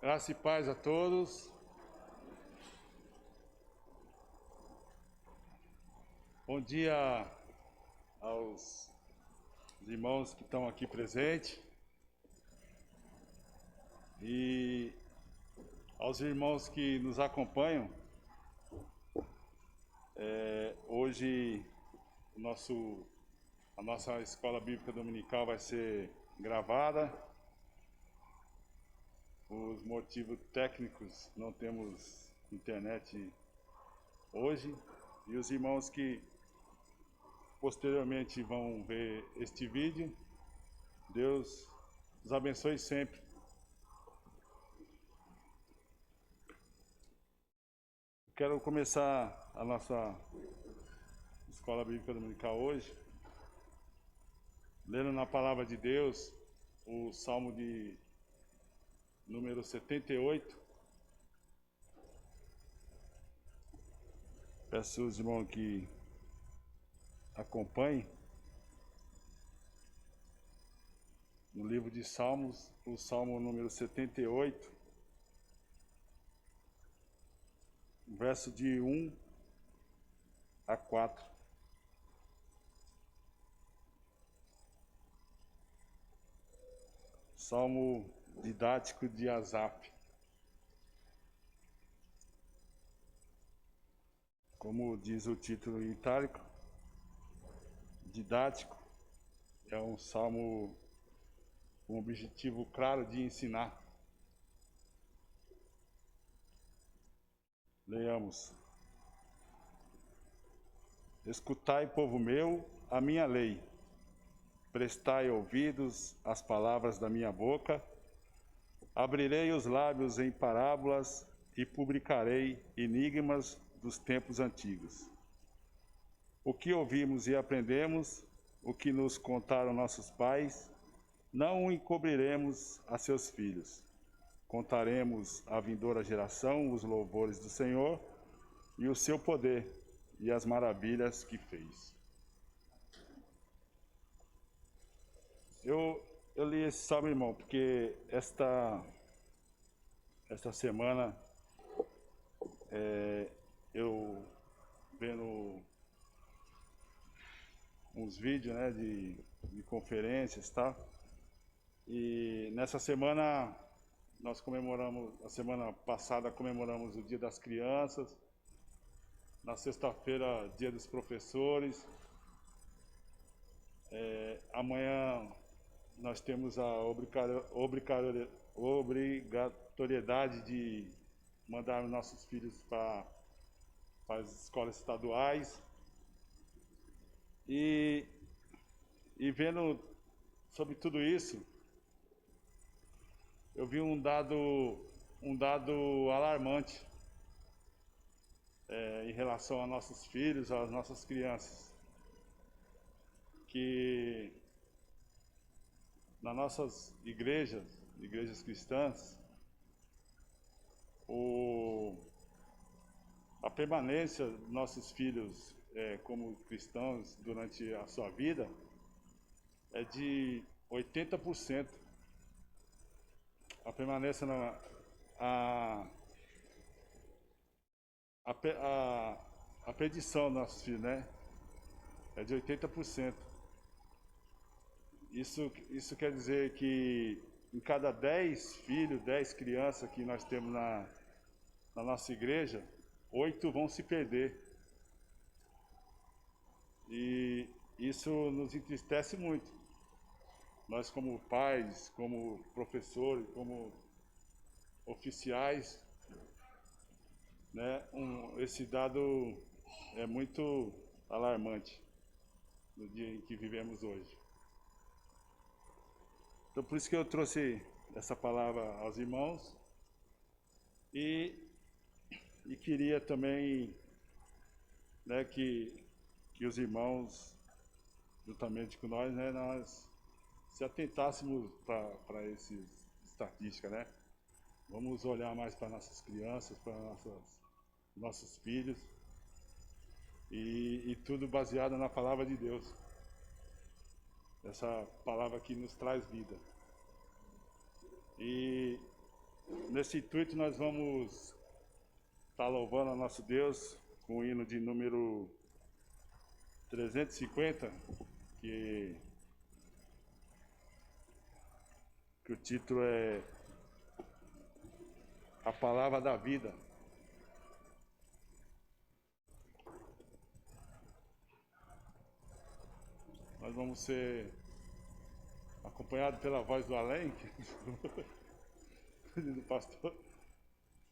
Graça e paz a todos. Bom dia aos irmãos que estão aqui presentes e aos irmãos que nos acompanham. Hoje a nossa escola bíblica dominical vai ser gravada. Por motivos técnicos, não temos internet hoje. E os irmãos que posteriormente vão ver este vídeo, Deus os abençoe sempre. Quero começar a nossa escola bíblica dominical hoje, lendo na palavra de Deus o Salmo de número 78. Peço aos irmãos que acompanhem. No livro de Salmos, o Salmo número 78, verso de 1 a 4. Salmo didático de Asaf. Como diz o título em itálico, didático, é um salmo com um objetivo claro de ensinar. Leiamos. Escutai, povo meu, a minha lei. Prestai ouvidos às palavras da minha boca. Abrirei os lábios em parábolas e publicarei enigmas dos tempos antigos. O que ouvimos e aprendemos, o que nos contaram nossos pais, não o encobriremos a seus filhos. Contaremos à vindoura geração os louvores do Senhor e o seu poder e as maravilhas que fez. Eu li esse salmo, irmão, porque esta semana eu vendo uns vídeos, né, de conferências, tá? E nessa semana nós comemoramos, a semana passada comemoramos o Dia das Crianças, na sexta-feira, Dia dos Professores. Amanhã nós temos a obrigatoriedade de mandar nossos filhos para as escolas estaduais. E vendo sobre tudo isso, eu vi um dado alarmante em relação a nossos filhos, às nossas crianças, que nas nossas igrejas cristãs, a permanência dos nossos filhos como cristãos durante a sua vida é de 80%. A permanência a perdição dos nossos filhos, né, é de 80%. Isso quer dizer que em cada 10 filhos, 10 crianças que nós temos na nossa igreja, 8 vão se perder. E isso nos entristece muito. Nós, como pais, como professores, como oficiais, né, esse dado é muito alarmante no dia em que vivemos hoje. Então, por isso que eu trouxe essa palavra aos irmãos e queria também, né, que os irmãos, juntamente com nós, né, nós se atentássemos para essas estatísticas, né? Vamos olhar mais para nossas crianças, para nossos filhos, e tudo baseado na palavra de Deus. Essa palavra que nos traz vida. E Nesse intuito nós vamos estar louvando a nosso Deus com o hino de número 350, que o título é A Palavra da Vida. Nós vamos ser acompanhados pela voz do além, do pastor.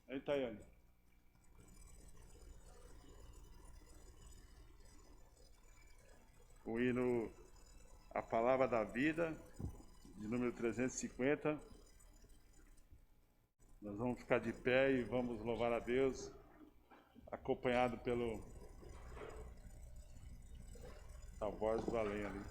Aí, Tayane. O hino A Palavra da Vida, de número 350. Nós vamos ficar de pé e vamos louvar a Deus, acompanhado a voz do além ali.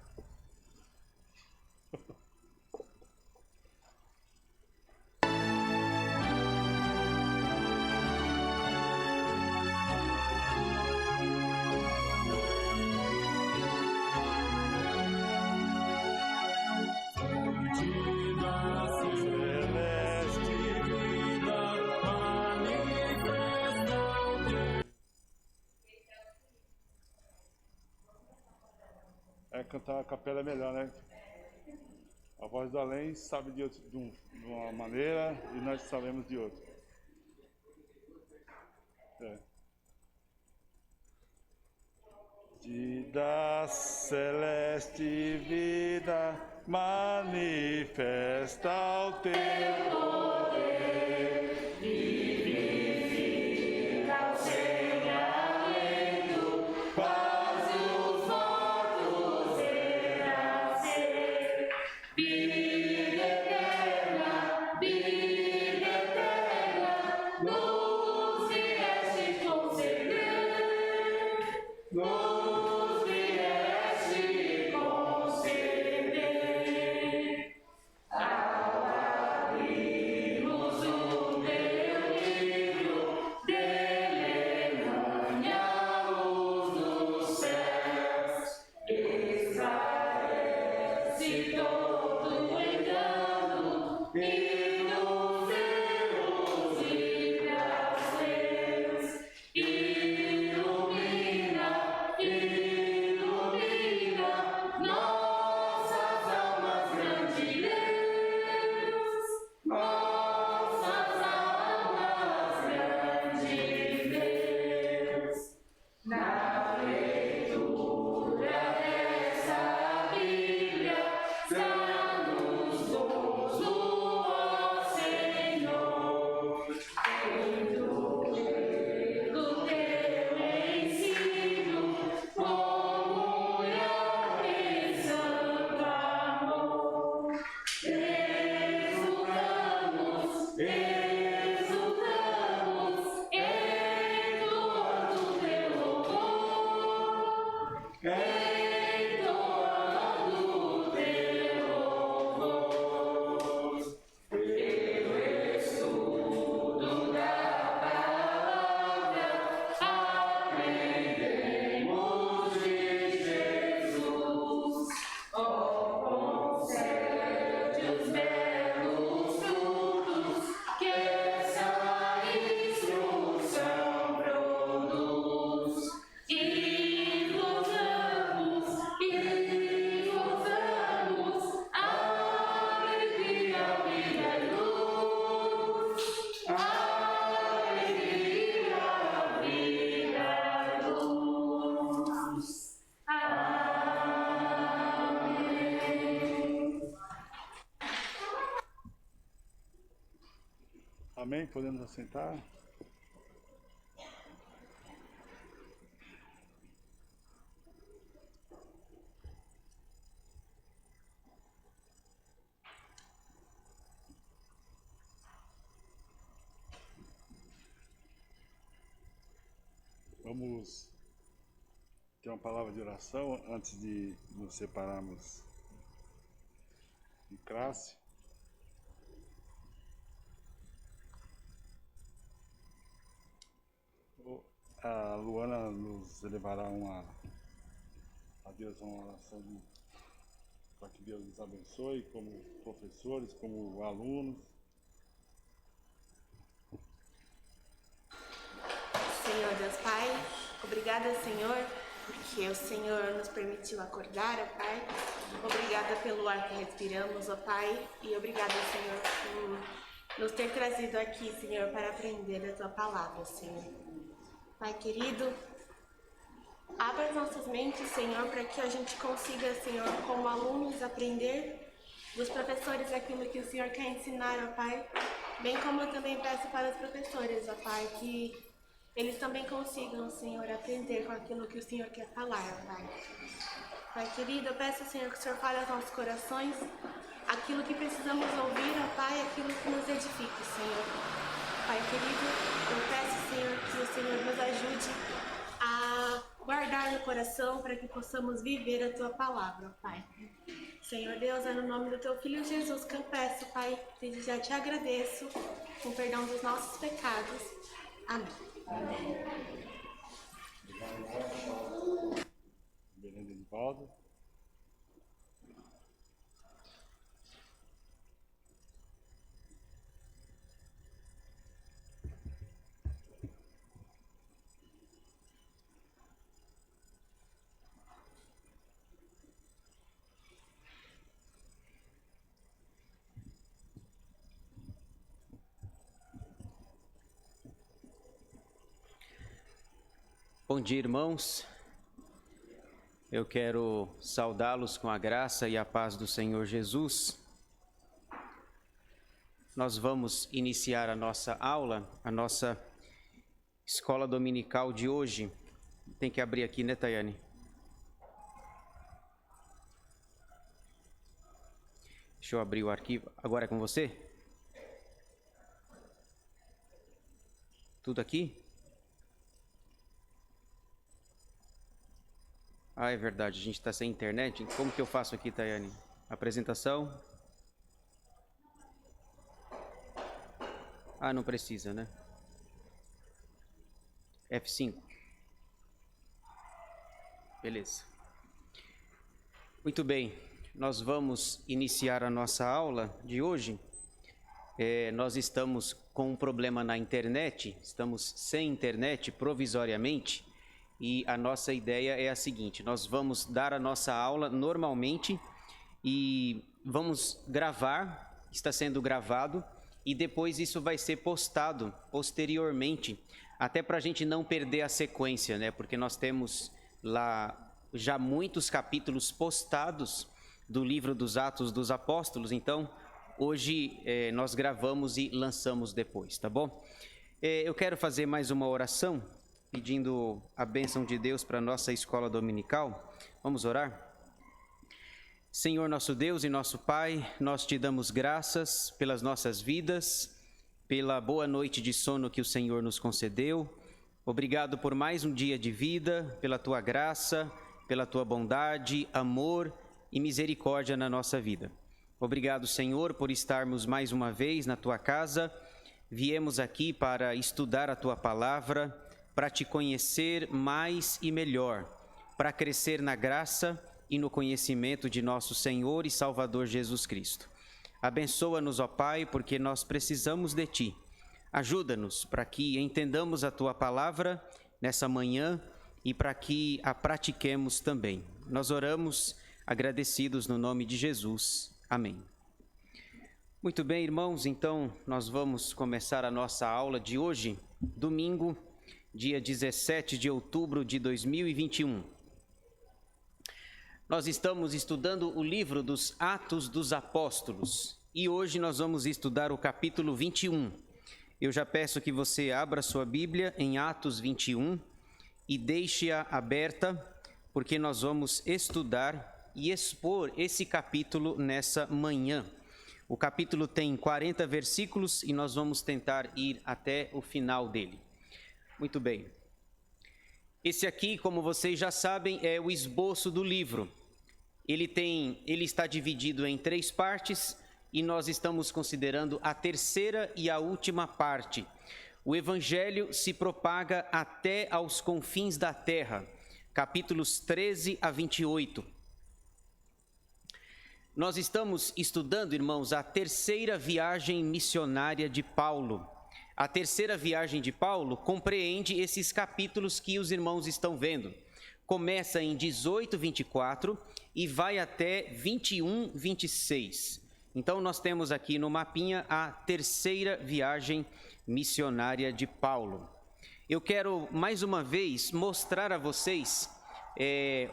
Cantar a capela é melhor, né? A voz do além sabe de uma maneira e nós sabemos de outra. Da celeste vida manifesta o teu poder. Vivifica o sem alento, faz os mortos renascer. Vida eterna, nos vieste conceder. Nos vieste conceder. Ao abrirmos o teu livro, dele emana a luz dos céus. Esclarece todo engano e nos erros e prazeres. Ilumina nossas almas, grande Deus. Nossas almas, grande Deus. Na leitura dessa Bíblia, dá-nos gozo, ó Senhor. Do teu ensino, comunhão e santo amor. Exultamos entoando teu louvor. Entoando teu louvor. Pelo estudo da palavra, aprendemos de Jesus. Oh, concede os belos frutos que essa instrução produz. E gozamos, alegria, vida e luz. Alegria, vida e luz. Amém. Amém? Podemos assentar? Vamos ter uma palavra de oração antes de nos separarmos em classe. A Luana nos levará a Deus uma oração para que Deus nos abençoe como professores, como alunos. Senhor Deus Pai. Obrigada, Senhor, porque o Senhor nos permitiu acordar, ó Pai. Obrigada pelo ar que respiramos, ó Pai. E obrigada, Senhor, por nos ter trazido aqui, Senhor, para aprender a Tua palavra, Senhor. Pai querido, abra as nossas mentes, Senhor, para que a gente consiga, Senhor, como alunos, aprender dos professores aquilo que o Senhor quer ensinar, ó Pai. Bem como eu também peço para os professores, ó Pai, que eles também consigam, Senhor, aprender com aquilo que o Senhor quer falar, ó Pai. Pai querido, eu peço, Senhor, que o Senhor fale aos nossos corações aquilo que precisamos ouvir, ó Pai, aquilo que nos edifique, Senhor. Pai querido, eu peço, Senhor, que o Senhor nos ajude a guardar no coração para que possamos viver a Tua palavra, ó Pai. Senhor Deus, é no nome do Teu Filho Jesus que eu peço, Pai, e já te agradeço, com perdão dos nossos pecados. Amém. Beleza, Edivaldo. Bom dia, irmãos. Eu quero saudá-los com a graça e a paz do Senhor Jesus. Nós vamos iniciar a nossa aula, a nossa escola dominical de hoje. Tem que abrir aqui, né, Tayane? Deixa eu abrir o arquivo. Agora é com você? Tudo aqui? Ah, é verdade, a gente está sem internet. Como que eu faço aqui, Tayane? Apresentação? Ah, não precisa, né? F5. Beleza. Muito bem, nós vamos iniciar a nossa aula de hoje. Nós estamos com um problema na internet, estamos sem internet provisoriamente. E a nossa ideia é a seguinte: nós vamos dar a nossa aula normalmente e vamos gravar, está sendo gravado, e depois isso vai ser postado posteriormente, até para a gente não perder a sequência, né? Porque nós temos lá já muitos capítulos postados do livro dos Atos dos Apóstolos, então hoje nós gravamos e lançamos depois, tá bom? Eu quero fazer mais uma oração, pedindo a bênção de Deus para a nossa escola dominical. Vamos orar? Senhor nosso Deus e nosso Pai, nós te damos graças pelas nossas vidas, pela boa noite de sono que o Senhor nos concedeu. Obrigado por mais um dia de vida, pela tua graça, pela tua bondade, amor e misericórdia na nossa vida. Obrigado, Senhor, por estarmos mais uma vez na tua casa. Viemos aqui para estudar a tua palavra, para te conhecer mais e melhor, para crescer na graça e no conhecimento de nosso Senhor e Salvador Jesus Cristo. Abençoa-nos, ó Pai, porque nós precisamos de Ti. Ajuda-nos para que entendamos a Tua palavra nessa manhã e para que a pratiquemos também. Nós oramos agradecidos no nome de Jesus. Amém. Muito bem, irmãos, então nós vamos começar a nossa aula de hoje, domingo, dia 17 de outubro de 2021. Nós estamos estudando o livro dos Atos dos Apóstolos e hoje nós vamos estudar o capítulo 21. Eu já peço que você abra sua Bíblia em Atos 21 e deixe-a aberta, porque nós vamos estudar e expor esse capítulo nessa manhã. O capítulo tem 40 versículos e nós vamos tentar ir até o final dele. Muito bem. Esse aqui, como vocês já sabem, é o esboço do livro. Ele está dividido em 3 partes e nós estamos considerando a terceira e a última parte. O Evangelho se propaga até aos confins da terra, capítulos 13 a 28. Nós estamos estudando, irmãos, a terceira viagem missionária de Paulo. A terceira viagem de Paulo compreende esses capítulos que os irmãos estão vendo. Começa em 18, 24 e vai até 21, 26. Então, nós temos aqui no mapinha a terceira viagem missionária de Paulo. Eu quero, mais uma vez, mostrar a vocês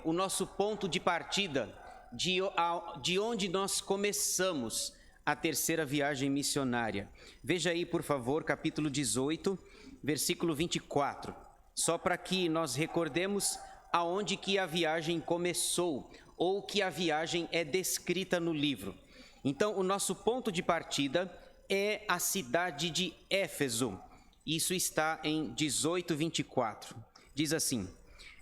o nosso ponto de partida, de onde nós começamos a terceira viagem missionária. Veja aí, por favor, capítulo 18, versículo 24. Só para que nós recordemos aonde que a viagem começou, ou que a viagem é descrita no livro. Então, o nosso ponto de partida é a cidade de Éfeso. Isso está em 18, 24. Diz assim: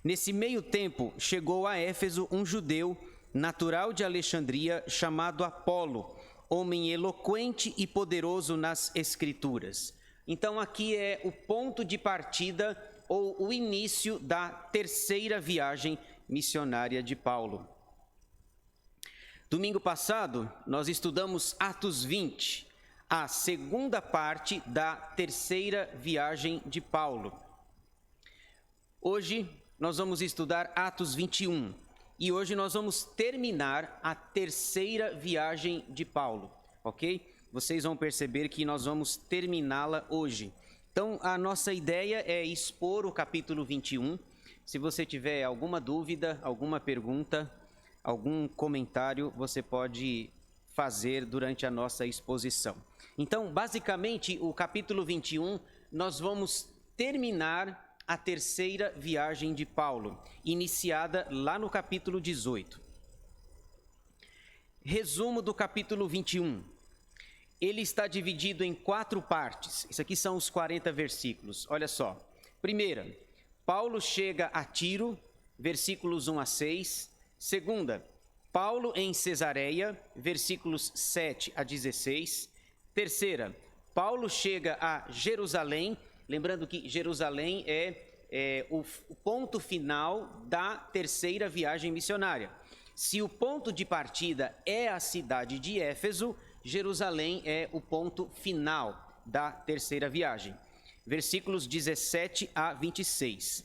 nesse meio tempo, chegou a Éfeso um judeu, natural de Alexandria, chamado Apolo, homem eloquente e poderoso nas Escrituras. Então, aqui é o ponto de partida, ou o início da terceira viagem missionária de Paulo. Domingo passado, nós estudamos Atos 20, a segunda parte da terceira viagem de Paulo. Hoje, nós vamos estudar Atos 21, e hoje nós vamos terminar a terceira viagem de Paulo, ok? Vocês vão perceber que nós vamos terminá-la hoje. Então, a nossa ideia é expor o capítulo 21. Se você tiver alguma dúvida, alguma pergunta, algum comentário, você pode fazer durante a nossa exposição. Então, basicamente, o capítulo 21, nós vamos terminar a terceira viagem de Paulo, iniciada lá no capítulo 18. Resumo do capítulo 21. Ele está dividido em 4 partes. Isso aqui são os 40 versículos. Olha só. Primeira, Paulo chega a Tiro, versículos 1 a 6. Segunda, Paulo em Cesareia, versículos 7 a 16. Terceira, Paulo chega a Jerusalém, lembrando que Jerusalém é o ponto final da terceira viagem missionária. Se o ponto de partida é a cidade de Éfeso, Jerusalém é o ponto final da terceira viagem. Versículos 17 a 26.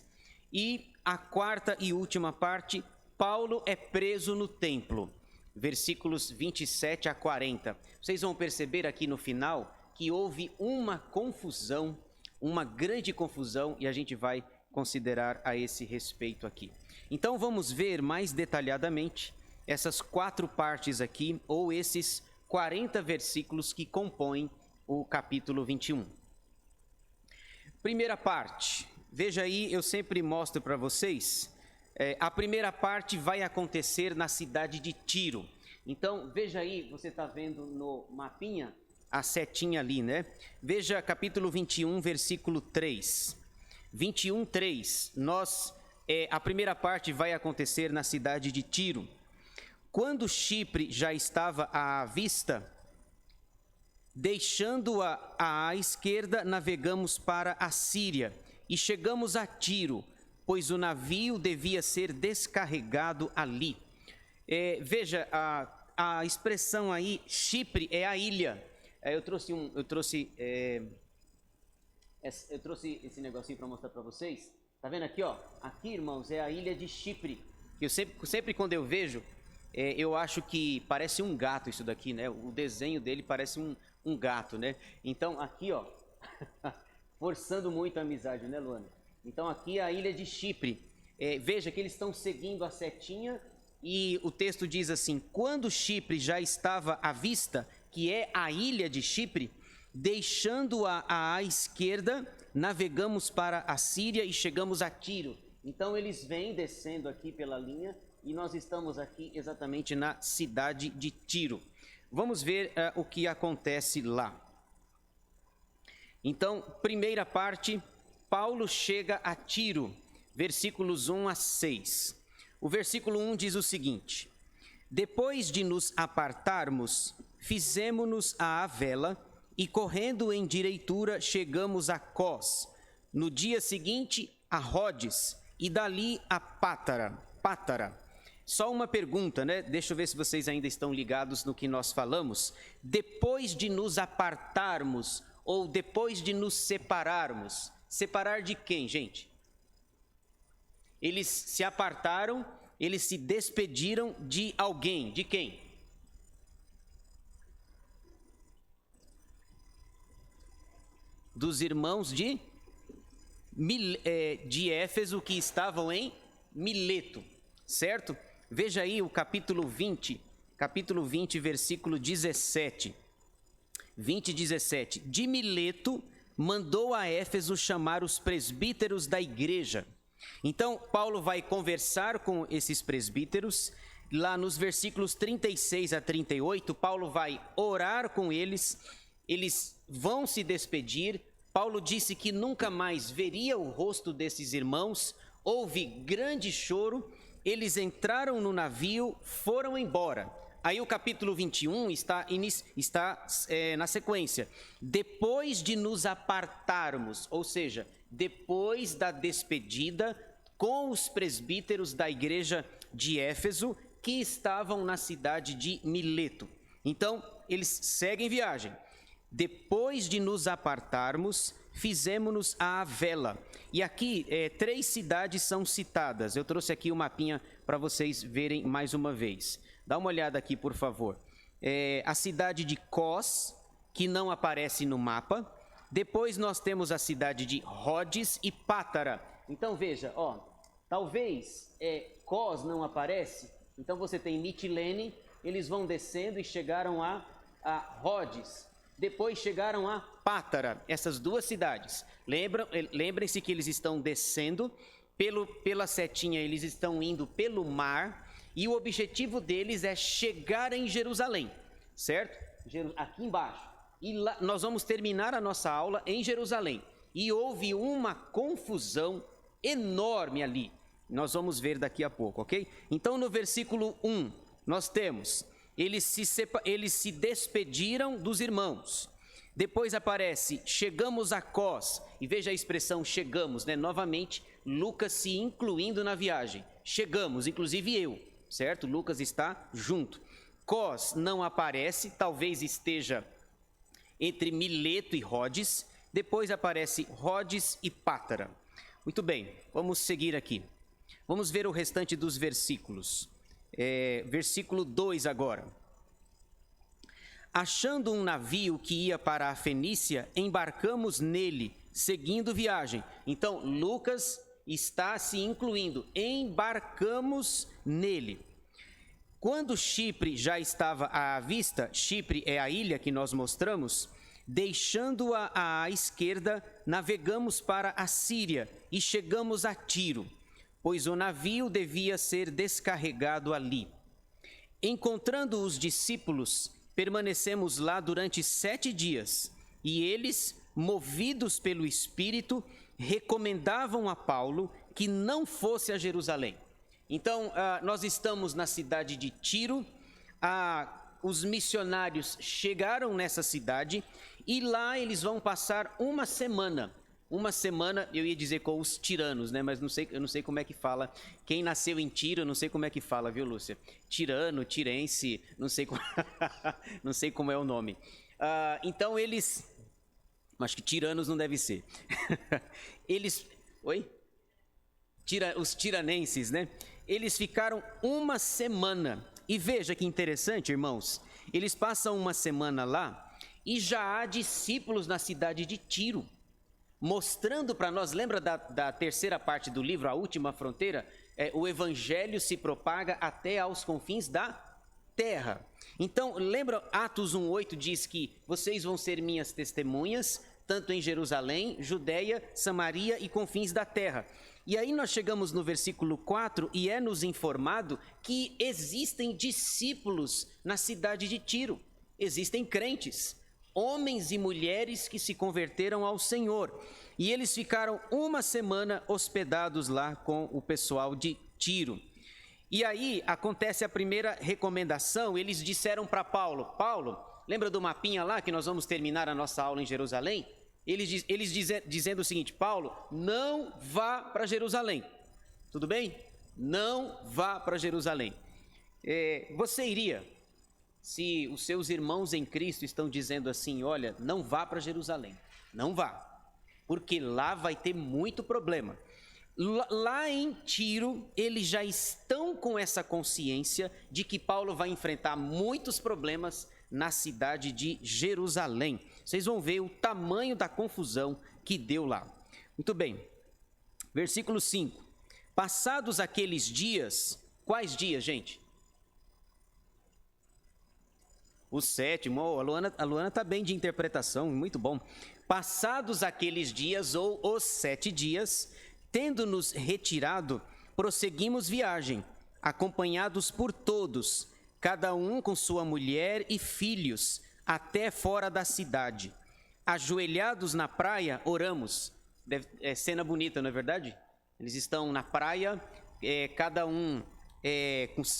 E a quarta e última parte, Paulo é preso no templo, versículos 27 a 40. Vocês vão perceber aqui no final que houve uma confusão, uma grande confusão, e a gente vai considerar a esse respeito aqui. Então vamos ver mais detalhadamente essas 4 partes aqui, ou esses 40 versículos que compõem o capítulo 21. Primeira parte, veja aí, eu sempre mostro para vocês. A primeira parte vai acontecer na cidade de Tiro. Então, veja aí, você está vendo no mapinha a setinha ali, né? Veja capítulo 21, versículo 3. 21, 3. A primeira parte vai acontecer na cidade de Tiro. Quando Chipre já estava à vista, deixando-a à esquerda, navegamos para a Síria e chegamos a Tiro, pois o navio devia ser descarregado ali. Veja, a expressão aí, Chipre, é a ilha. Eu trouxe esse negocinho para mostrar para vocês. Tá vendo aqui, ó? Aqui, irmãos, é a ilha de Chipre. Eu sempre quando eu vejo, eu acho que parece um gato isso daqui, né? O desenho dele parece um gato, né? Então, aqui, ó, forçando muito a amizade, né, Luana? Então, aqui é a ilha de Chipre. Veja que eles estão seguindo a setinha e o texto diz assim: quando Chipre já estava à vista, que é a ilha de Chipre, deixando-a à esquerda, navegamos para a Síria e chegamos a Tiro. Então, eles vêm descendo aqui pela linha e nós estamos aqui exatamente na cidade de Tiro. Vamos ver o que acontece lá. Então, primeira parte, Paulo chega a Tiro, versículos 1 a 6. O versículo 1 diz o seguinte: depois de nos apartarmos, fizemo-nos à vela e, correndo em direitura, chegamos a Cós. No dia seguinte, a Rodes e dali a Pátara. Só uma pergunta, né? Deixa eu ver se vocês ainda estão ligados no que nós falamos. Depois de nos apartarmos, ou depois de nos separarmos. Separar de quem, gente? Eles se apartaram, eles se despediram de alguém. De quem? Dos irmãos de Éfeso que estavam em Mileto, certo? Veja aí o capítulo 20, versículo 17. 20, 17. De Mileto mandou a Éfeso chamar os presbíteros da igreja. Então, Paulo vai conversar com esses presbíteros. Lá nos versículos 36 a 38, Paulo vai orar com eles. Eles vão se despedir. Paulo disse que nunca mais veria o rosto desses irmãos. Houve grande choro. Eles entraram no navio, foram embora. Aí o capítulo 21 está na sequência. Depois de nos apartarmos, ou seja, depois da despedida com os presbíteros da igreja de Éfeso, que estavam na cidade de Mileto. Então, eles seguem viagem. Depois de nos apartarmos, fizemos-nos à vela. E aqui, 3 cidades são citadas. Eu trouxe aqui um mapinha para vocês verem mais uma vez. Dá uma olhada aqui, por favor. A cidade de Cós, que não aparece no mapa. Depois nós temos a cidade de Rhodes e Pátara. Então veja, talvez Cós não aparece. Então você tem Mitilene, eles vão descendo e chegaram a Rhodes. Depois chegaram a Pátara, essas 2 cidades. Lembrem-se que eles estão descendo, pela setinha eles estão indo pelo mar, e o objetivo deles é chegar em Jerusalém, certo? Aqui embaixo. E lá, nós vamos terminar a nossa aula em Jerusalém. E houve uma confusão enorme ali. Nós vamos ver daqui a pouco, ok? Então no versículo 1, nós temos... Eles se despediram dos irmãos. Depois aparece, chegamos a Cós. E veja a expressão chegamos, né? Novamente, Lucas se incluindo na viagem. Chegamos, inclusive eu, certo? Lucas está junto. Cós não aparece, talvez esteja entre Mileto e Rhodes. Depois aparece Rhodes e Pátara. Muito bem, vamos seguir aqui. Vamos ver o restante dos versículos. Versículo 2 agora. Achando um navio que ia para a Fenícia, embarcamos nele, seguindo viagem. Então, Lucas está se incluindo. Embarcamos nele. Quando Chipre já estava à vista, Chipre é a ilha que nós mostramos, deixando-a à esquerda, navegamos para a Síria e chegamos a Tiro, pois o navio devia ser descarregado ali. Encontrando os discípulos, permanecemos lá durante 7 dias, e eles, movidos pelo Espírito, recomendavam a Paulo que não fosse a Jerusalém. Então, nós estamos na cidade de Tiro, os missionários chegaram nessa cidade, e lá eles vão passar uma semana, eu ia dizer com os tiranos, né? Mas eu não sei como é que fala. Quem nasceu em Tiro, eu não sei como é que fala, viu, Lúcia? Tirano, tirense, não sei como é o nome. Então eles... Acho que tiranos não deve ser. Os tiranenses, né? Eles ficaram uma semana. E veja que interessante, irmãos. Eles passam uma semana lá e já há discípulos na cidade de Tiro, mostrando para nós, lembra da terceira parte do livro, A Última Fronteira? O evangelho se propaga até aos confins da terra. Então, lembra, Atos 1:8 diz que vocês vão ser minhas testemunhas, tanto em Jerusalém, Judeia, Samaria e confins da terra. E aí nós chegamos no versículo 4 e é nos informado que existem discípulos na cidade de Tiro. Existem crentes, homens e mulheres que se converteram ao Senhor. E eles ficaram uma semana hospedados lá com o pessoal de Tiro. E aí acontece a primeira recomendação. Eles disseram para Paulo, lembra do mapinha lá que nós vamos terminar a nossa aula em Jerusalém? Eles dizendo o seguinte: Paulo, não vá para Jerusalém. Tudo bem? Não vá para Jerusalém. Você iria? se os seus irmãos em Cristo estão dizendo assim, olha, não vá para Jerusalém, não vá, porque lá vai ter muito problema. Lá em Tiro, eles já estão com essa consciência de que Paulo vai enfrentar muitos problemas na cidade de Jerusalém. Vocês vão ver o tamanho da confusão que deu lá. Muito bem. Versículo 5. Passados aqueles dias, quais dias, gente? O 7º, a Luana está bem de interpretação, muito bom. Passados aqueles dias, ou os 7 dias, tendo-nos retirado, prosseguimos viagem, acompanhados por todos, cada um com sua mulher e filhos, até fora da cidade. Ajoelhados na praia, oramos. É cena bonita, não é verdade? Eles estão na praia, cada um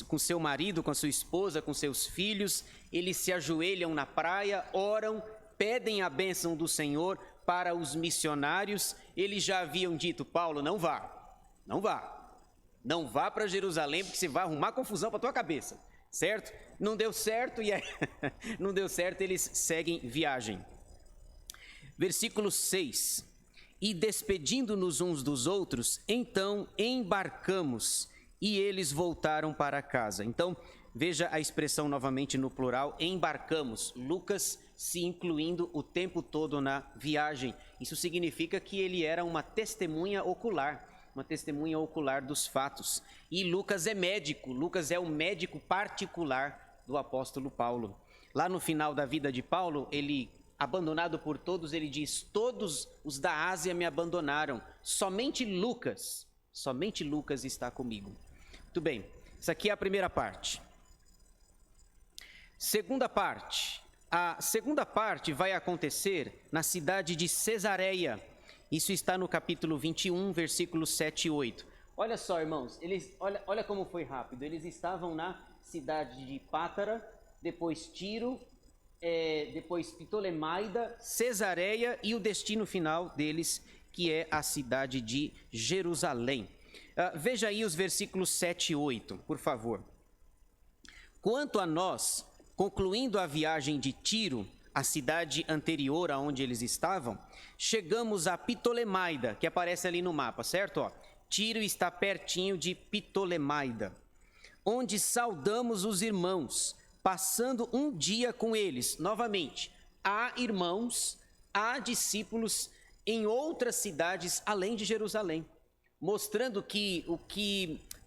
com seu marido, com sua esposa, com seus filhos. Eles se ajoelham na praia, oram, pedem a bênção do Senhor para os missionários. Eles já haviam dito, Paulo, não vá, não vá. Não vá para Jerusalém, porque você vai arrumar confusão para a tua cabeça, certo? Não deu certo, e aí, não deu certo, eles seguem viagem. Versículo 6. E despedindo-nos uns dos outros, então embarcamos, e eles voltaram para casa. Então, veja a expressão novamente no plural, embarcamos. Lucas se incluindo o tempo todo na viagem. Isso significa que ele era uma testemunha ocular dos fatos. E Lucas é médico, Lucas é o médico particular do apóstolo Paulo. Lá no final da vida de Paulo, ele, abandonado por todos, ele diz, todos os da Ásia me abandonaram, somente Lucas está comigo. Muito bem, essa aqui é a primeira parte. Segunda parte. A segunda parte vai acontecer na cidade de Cesareia. Isso está no capítulo 21, versículos 7 e 8. Olha só, irmãos, olha como foi rápido. Eles estavam na cidade de Pátara, depois Tiro, depois Ptolemaida, Cesareia e o destino final deles, que é a cidade de Jerusalém. Veja aí os versículos 7 e 8, por favor. Quanto a nós, concluindo a viagem de Tiro, a cidade anterior aonde eles estavam, chegamos a Ptolemaida, que aparece ali no mapa, certo? Tiro está pertinho de Ptolemaida, onde saudamos os irmãos, passando um dia com eles. Novamente, há irmãos, há discípulos em outras cidades além de Jerusalém, mostrando que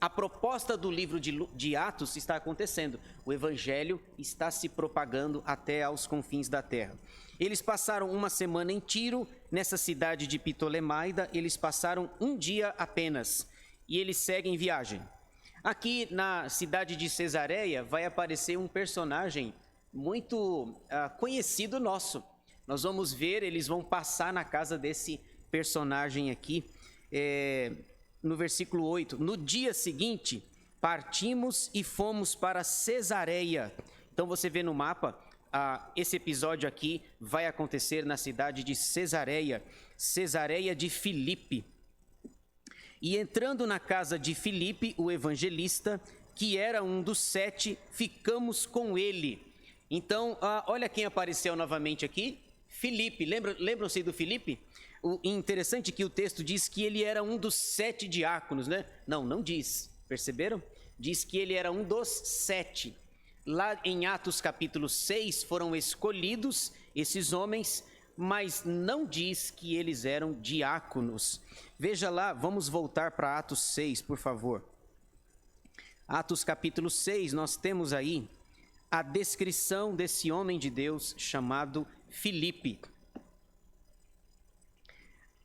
a proposta do livro de Atos está acontecendo. O evangelho está se propagando até aos confins da terra. Eles passaram uma semana em Tiro, nessa cidade de Ptolemaida, eles passaram um dia apenas, e eles seguem viagem. Aqui na cidade de Cesareia vai aparecer um personagem muito conhecido nosso. Nós vamos ver, eles vão passar na casa desse personagem aqui, no versículo 8. No dia seguinte, partimos e fomos para Cesareia. Então você vê no mapa, esse episódio aqui vai acontecer na cidade de Cesareia, Cesareia de Filipe. E entrando na casa de Filipe, o evangelista, que era um dos 7, ficamos com ele. Então, olha quem apareceu novamente aqui, Filipe. Lembram-se do Filipe? O interessante é que o texto diz que ele era um dos 7 diáconos, né? Não diz, perceberam? Diz que ele era um dos 7. Lá em Atos capítulo 6 foram escolhidos esses homens, mas não diz que eles eram diáconos. Veja lá, vamos voltar para Atos 6, por favor. Atos capítulo 6, nós temos aí a descrição desse homem de Deus chamado Filipe.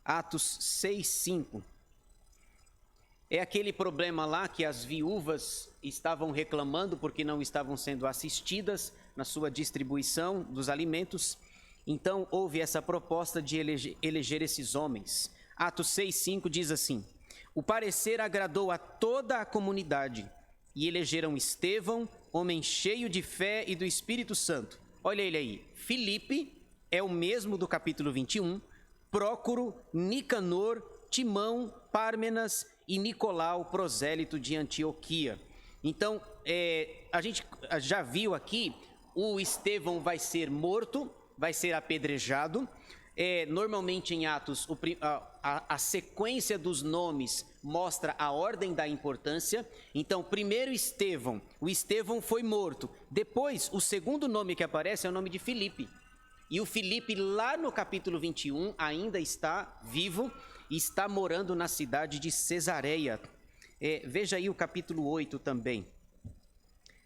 Atos 6, 5. É aquele problema lá que as viúvas estavam reclamando porque não estavam sendo assistidas na sua distribuição dos alimentos. Então houve essa proposta de eleger esses homens. Atos 6, 5 diz assim: o parecer agradou a toda a comunidade e elegeram Estevão, homem cheio de fé e do Espírito Santo. Olha ele aí, Filipe é o mesmo do capítulo 21, Prócoro, Nicanor, Timão, Pármenas e Nicolau, prosélito de Antioquia. Então, a gente já viu aqui o Estevão vai ser morto, vai ser apedrejado. Normalmente em Atos, a sequência dos nomes mostra a ordem da importância. Então, primeiro Estevão, o Estevão foi morto. Depois, o segundo nome que aparece é o nome de Filipe. E o Filipe, lá no capítulo 21, ainda está vivo e está morando na cidade de Cesareia. Veja aí o capítulo 8 também.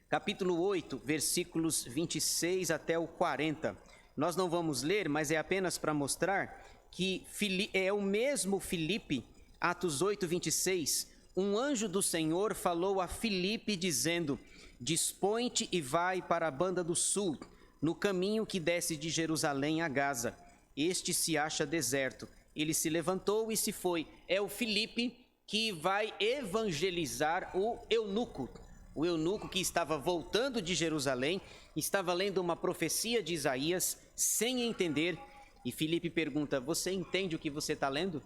Capítulo 8, versículos 26 até o 40. Nós não vamos ler, mas é apenas para mostrar que é o mesmo Filipe, Atos 8, 26. Um anjo do Senhor falou a Filipe dizendo: dispõe-te e vai para a banda do sul, no caminho que desce de Jerusalém a Gaza. Este se acha deserto. Ele se levantou e se foi. É o Filipe que vai evangelizar o eunuco. O eunuco que estava voltando de Jerusalém, estava lendo uma profecia de Isaías sem entender. E Filipe pergunta: você entende o que você está lendo?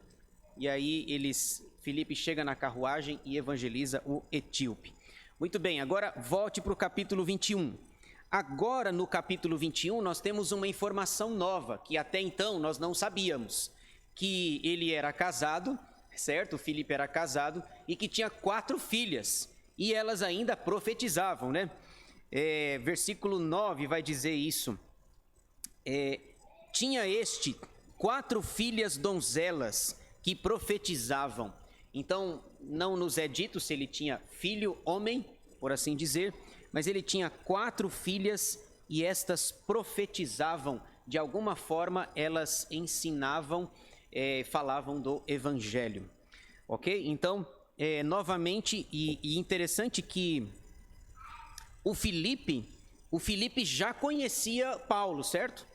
E aí Filipe chega na carruagem e evangeliza o etíope. Muito bem, agora volte para o capítulo 21. Agora no capítulo 21 nós temos uma informação nova, que até então nós não sabíamos. Que ele era casado, certo? Filipe era casado e que tinha 4 filhas. E elas ainda profetizavam, né? Versículo 9 vai dizer isso. Tinha 4 filhas donzelas que profetizavam. Então, não nos é dito se ele tinha filho homem, por assim dizer, mas ele tinha 4 filhas e estas profetizavam. De alguma forma, elas ensinavam, falavam do evangelho. Ok? Então, novamente, e interessante que o Filipe já conhecia Paulo, certo?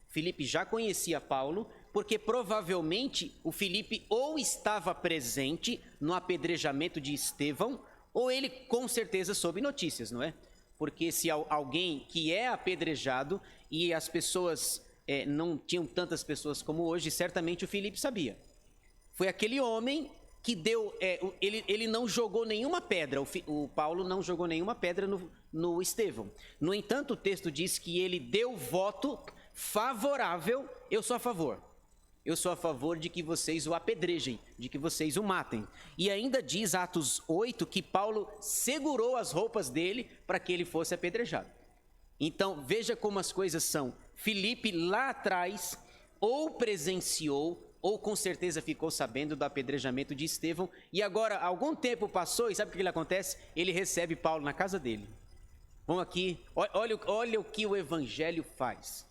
Filipe já conhecia Paulo, porque provavelmente o Filipe ou estava presente no apedrejamento de Estevão, ou ele com certeza soube notícias, não é? Porque se alguém que é apedrejado e as pessoas não tinham tantas pessoas como hoje, certamente o Filipe sabia. Foi aquele homem que deu, ele não jogou nenhuma pedra, o Paulo não jogou nenhuma pedra no Estevão. No entanto, o texto diz que ele deu voto favorável. Eu sou a favor de que vocês o apedrejem, de que vocês o matem. E ainda diz Atos 8 que Paulo segurou as roupas dele para que ele fosse apedrejado. Então, veja como as coisas são. Filipe lá atrás ou presenciou ou com certeza ficou sabendo do apedrejamento de Estevão, e agora algum tempo passou, e sabe o que acontece? Ele recebe Paulo na casa dele. Vamos aqui, olha o que o evangelho faz.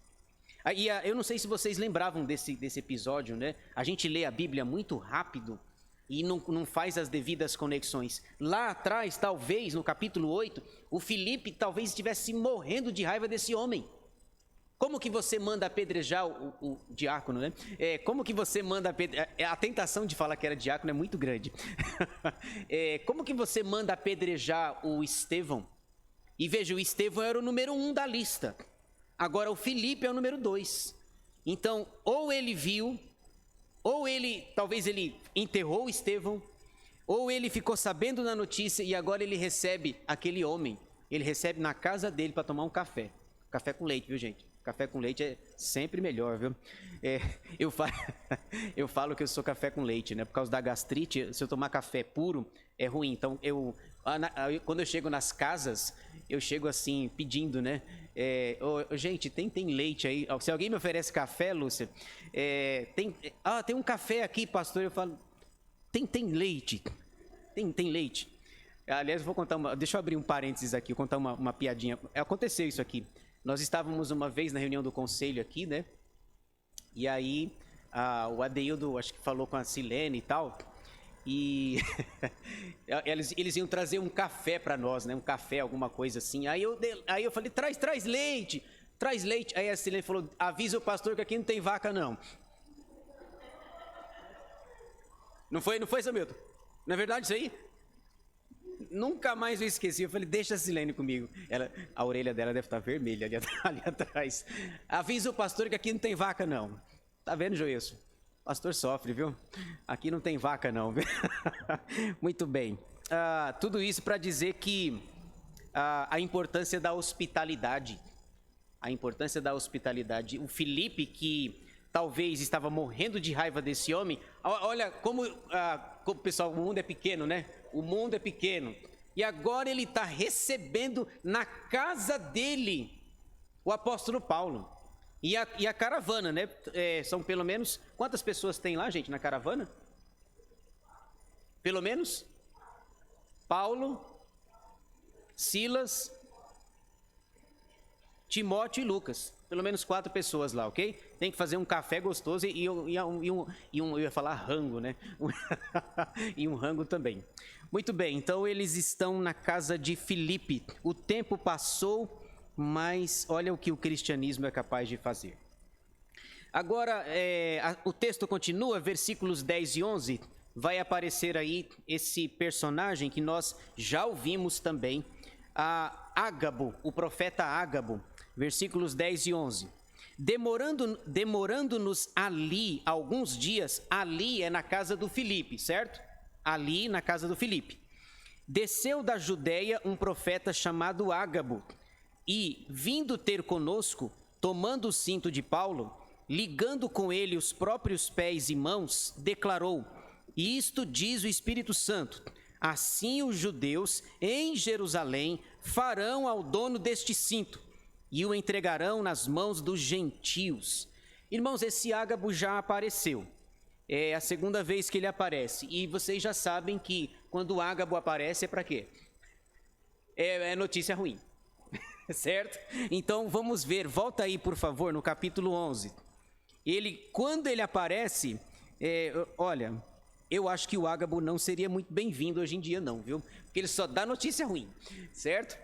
Eu não sei se vocês lembravam desse episódio, né? A gente lê a Bíblia muito rápido e não faz as devidas conexões. Lá atrás, talvez, no capítulo 8, o Filipe talvez estivesse morrendo de raiva desse homem. Como que você manda apedrejar o diácono, né? Como que você manda apedrejar... A tentação de falar que era diácono é muito grande. Como que você manda apedrejar o Estevão? E veja, o Estevão era o número 1 da lista. Agora o Filipe é o número 2. Então, ou ele viu, ou talvez ele enterrou o Estevão, ou ele ficou sabendo da notícia e agora ele recebe aquele homem. Ele recebe na casa dele para tomar um café. Café com leite, viu, gente? Café com leite é sempre melhor, viu? Eu falo que eu sou café com leite, né? Por causa da gastrite, se eu tomar café puro, é ruim. Então, quando eu chego nas casas, eu chego assim, pedindo, né? Gente, tem leite aí? Se alguém me oferece café, Lúcia, tem um café aqui, pastor. Eu falo, tem leite. Tem leite. Aliás, eu vou contar deixa eu abrir um parênteses aqui, contar uma piadinha. Aconteceu isso aqui. Nós estávamos uma vez na reunião do conselho aqui, né? E aí, o Adeildo, acho que falou com a Silene e tal, e eles iam trazer um café para nós, né? Um café, alguma coisa assim. Aí eu falei, traz leite. Aí a Silene falou, avisa o pastor que aqui não tem vaca, não. Não foi, Samilton? Não é verdade isso aí? Nunca mais eu esqueci. Eu falei, deixa a Silene comigo. A orelha dela deve estar vermelha ali atrás. Avisa o pastor que aqui não tem vaca, não. Tá vendo, Joilson? O pastor sofre, viu? Aqui não tem vaca, não. Muito bem. Tudo isso para dizer que a importância da hospitalidade. A importância da hospitalidade. O Filipe, que talvez estava morrendo de raiva desse homem, olha como pessoal, o mundo é pequeno, né? O mundo é pequeno. E agora ele está recebendo na casa dele o apóstolo Paulo. E a caravana, né? São pelo menos... Quantas pessoas tem lá, gente, na caravana? Pelo menos? Paulo, Silas, Timóteo e Lucas. Pelo menos 4 pessoas lá, ok? Tem que fazer um café gostoso e eu ia falar rango, né? E um rango também. Muito bem, então eles estão na casa de Filipe. O tempo passou, mas olha o que o cristianismo é capaz de fazer. Agora, o texto continua, versículos 10 e 11, vai aparecer aí esse personagem que nós já ouvimos também, Ágabo, o profeta Ágabo, versículos 10 e 11. Demorando-nos ali alguns dias, ali é na casa do Filipe, certo? Ali na casa do Filipe. Desceu da Judeia um profeta chamado Ágabo, e, vindo ter conosco, tomando o cinto de Paulo, ligando com ele os próprios pés e mãos, declarou: isto diz o Espírito Santo, assim os judeus em Jerusalém farão ao dono deste cinto, e o entregarão nas mãos dos gentios. Irmãos, esse Ágabo já apareceu. É a segunda vez que ele aparece. E vocês já sabem que quando o Ágabo aparece é para quê? É notícia ruim. Certo? Então vamos ver. Volta aí, por favor, no capítulo 11. Quando ele aparece, olha, eu acho que o Ágabo não seria muito bem-vindo hoje em dia não, viu? Porque ele só dá notícia ruim, certo?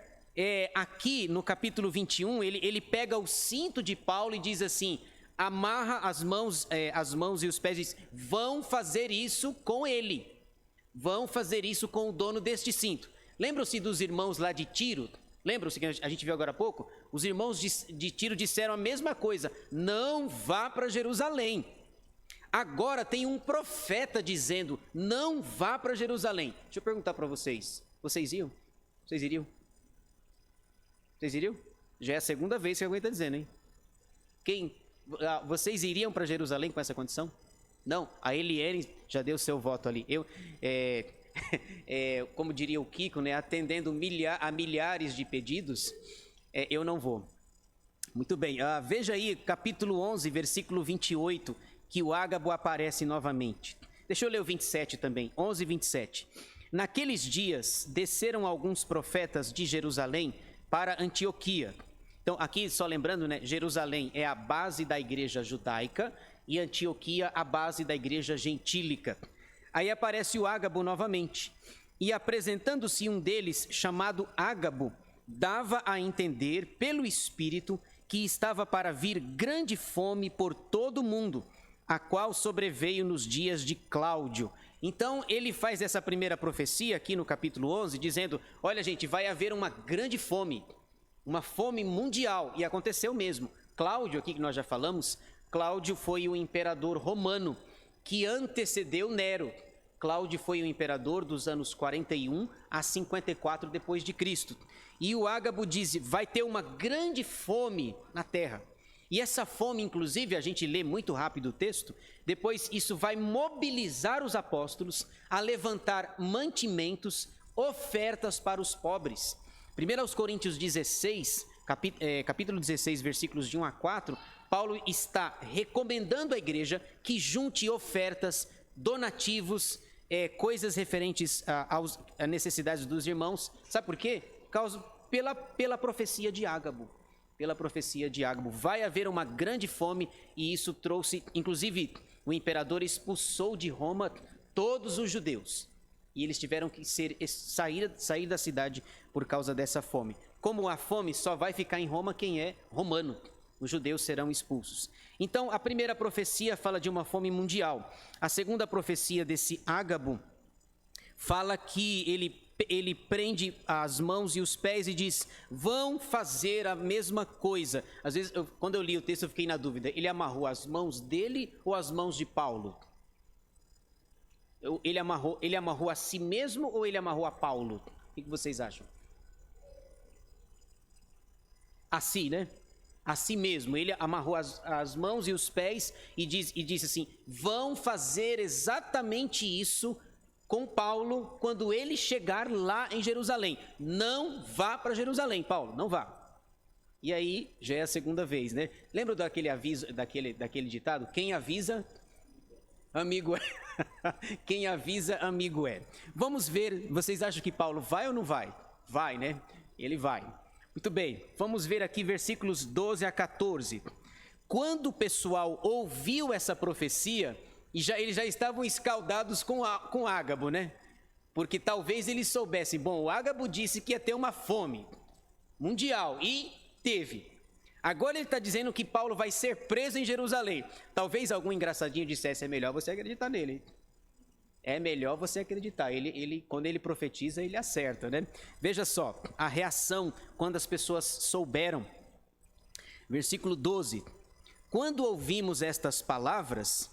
Aqui no capítulo 21, ele pega o cinto de Paulo e diz assim: amarra as mãos e os pés, diz, vão fazer isso com ele, vão fazer isso com o dono deste cinto. Lembram-se dos irmãos lá de Tiro? Lembram-se que a gente viu agora há pouco? Os irmãos de Tiro disseram a mesma coisa: não vá para Jerusalém. Agora tem um profeta dizendo: não vá para Jerusalém. Deixa eu perguntar para vocês: vocês iam? Vocês iriam? Vocês iriam? Já é a segunda vez que alguém está dizendo, hein? Vocês iriam para Jerusalém com essa condição? Não, a Eliane já deu seu voto ali. Como diria o Kiko, né, atendendo a milhares de pedidos, eu não vou. Muito bem, veja aí capítulo 11, versículo 28, que o Ágabo aparece novamente. Deixa eu ler o 27 também, 11 e 27. Naqueles dias desceram alguns profetas de Jerusalém para Antioquia. Então, aqui, só lembrando, né, Jerusalém é a base da igreja judaica e Antioquia a base da igreja gentílica. Aí aparece o Ágabo novamente. E apresentando-se um deles, chamado Ágabo, dava a entender, pelo Espírito, que estava para vir grande fome por todo o mundo, a qual sobreveio nos dias de Cláudio. Então, ele faz essa primeira profecia aqui no capítulo 11, dizendo: olha, gente, vai haver uma grande fome. Uma fome mundial, e aconteceu mesmo. Cláudio, aqui que nós já falamos, Cláudio foi o imperador romano que antecedeu Nero. Cláudio foi o imperador dos anos 41 a 54 depois de Cristo. E o Ágabo diz: vai ter uma grande fome na terra. E essa fome, inclusive, a gente lê muito rápido o texto, depois isso vai mobilizar os apóstolos a levantar mantimentos, ofertas para os pobres. 1 Coríntios 16, capítulo 16, versículos de 1 a 4, Paulo está recomendando à igreja que junte ofertas, donativos, coisas referentes às necessidades dos irmãos. Sabe por quê? Pela profecia de Ágabo. Pela profecia de Ágabo. Vai haver uma grande fome e isso trouxe, inclusive, o imperador expulsou de Roma todos os judeus. E eles tiveram que sair da cidade por causa dessa fome. Como a fome só vai ficar em Roma quem é romano, os judeus serão expulsos. Então, a primeira profecia fala de uma fome mundial. A segunda profecia desse Ágabo fala que ele prende as mãos e os pés e diz: vão fazer a mesma coisa. Às vezes, quando eu li o texto, eu fiquei na dúvida: ele amarrou as mãos dele ou as mãos de Paulo? Ele amarrou a si mesmo ou ele amarrou a Paulo? O que vocês acham? A si, né? a si mesmo. Ele amarrou as mãos e os pés e disse assim: vão fazer exatamente isso com Paulo quando ele chegar lá em Jerusalém. Não vá para Jerusalém, Paulo, não vá. E aí já é a segunda vez, né? Lembra daquele aviso, daquele ditado? Quem avisa, amigo é. Quem avisa, amigo é. Vamos ver, vocês acham que Paulo vai ou não vai? Vai, né? Ele vai. Muito bem, vamos ver aqui versículos 12 a 14. Quando o pessoal ouviu essa profecia, eles já estavam escaldados com Ágabo, né? Porque talvez eles soubessem, bom, o Ágabo disse que ia ter uma fome mundial, e teve. Agora ele está dizendo que Paulo vai ser preso em Jerusalém. Talvez algum engraçadinho dissesse, é melhor você acreditar nele. É melhor você acreditar. Quando ele profetiza, ele acerta, né? Veja só, a reação quando as pessoas souberam. Versículo 12. Quando ouvimos estas palavras,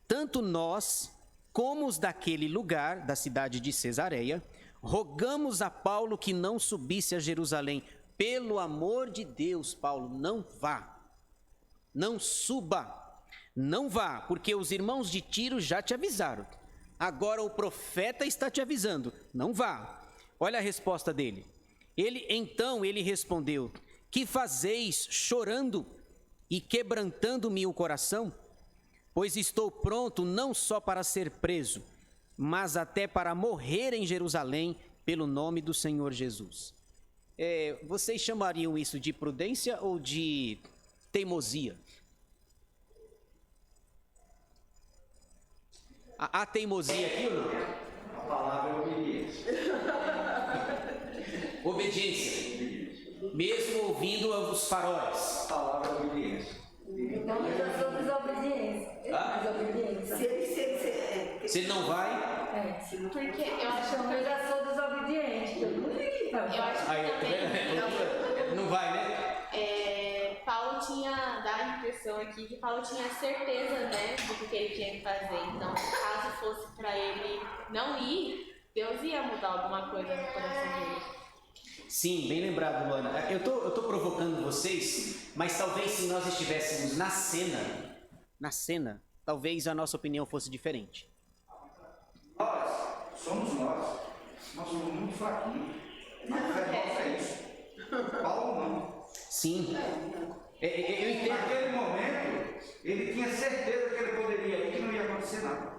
tanto nós como os daquele lugar, da cidade de Cesareia, rogamos a Paulo que não subisse a Jerusalém. Pelo amor de Deus, Paulo, não vá. Não suba. Não vá, porque os irmãos de Tiro já te avisaram. Agora o profeta está te avisando. Não vá. Olha a resposta dele. Então ele respondeu: que fazeis chorando e quebrantando-me o coração? Pois estou pronto não só para ser preso, mas até para morrer em Jerusalém pelo nome do Senhor Jesus. Vocês chamariam isso de prudência ou de teimosia? Há teimosia aqui ou não? A palavra é obediência. Obediência. Mesmo ouvindo os faróis. A palavra é obediência. Então eu já sou desobediência. Desobediência. Se ele não vai... Porque eu acho Então eu já sou desobediente. Eu acho que também não vai, né? Paulo dá a impressão aqui que Paulo tinha certeza, né, do que ele tinha que fazer. Então, caso fosse para ele não ir, Deus ia mudar alguma coisa no coração dele. Sim, bem lembrado, Luana. Eu tô provocando vocês, mas talvez se nós estivéssemos na cena, talvez a nossa opinião fosse diferente. Nós somos nós somos muito fraquinhos. Mas a fé nossa é isso. Paulo não. Sim. Eu entendo. Naquele momento, ele tinha certeza que ele poderia ir, que não ia acontecer nada.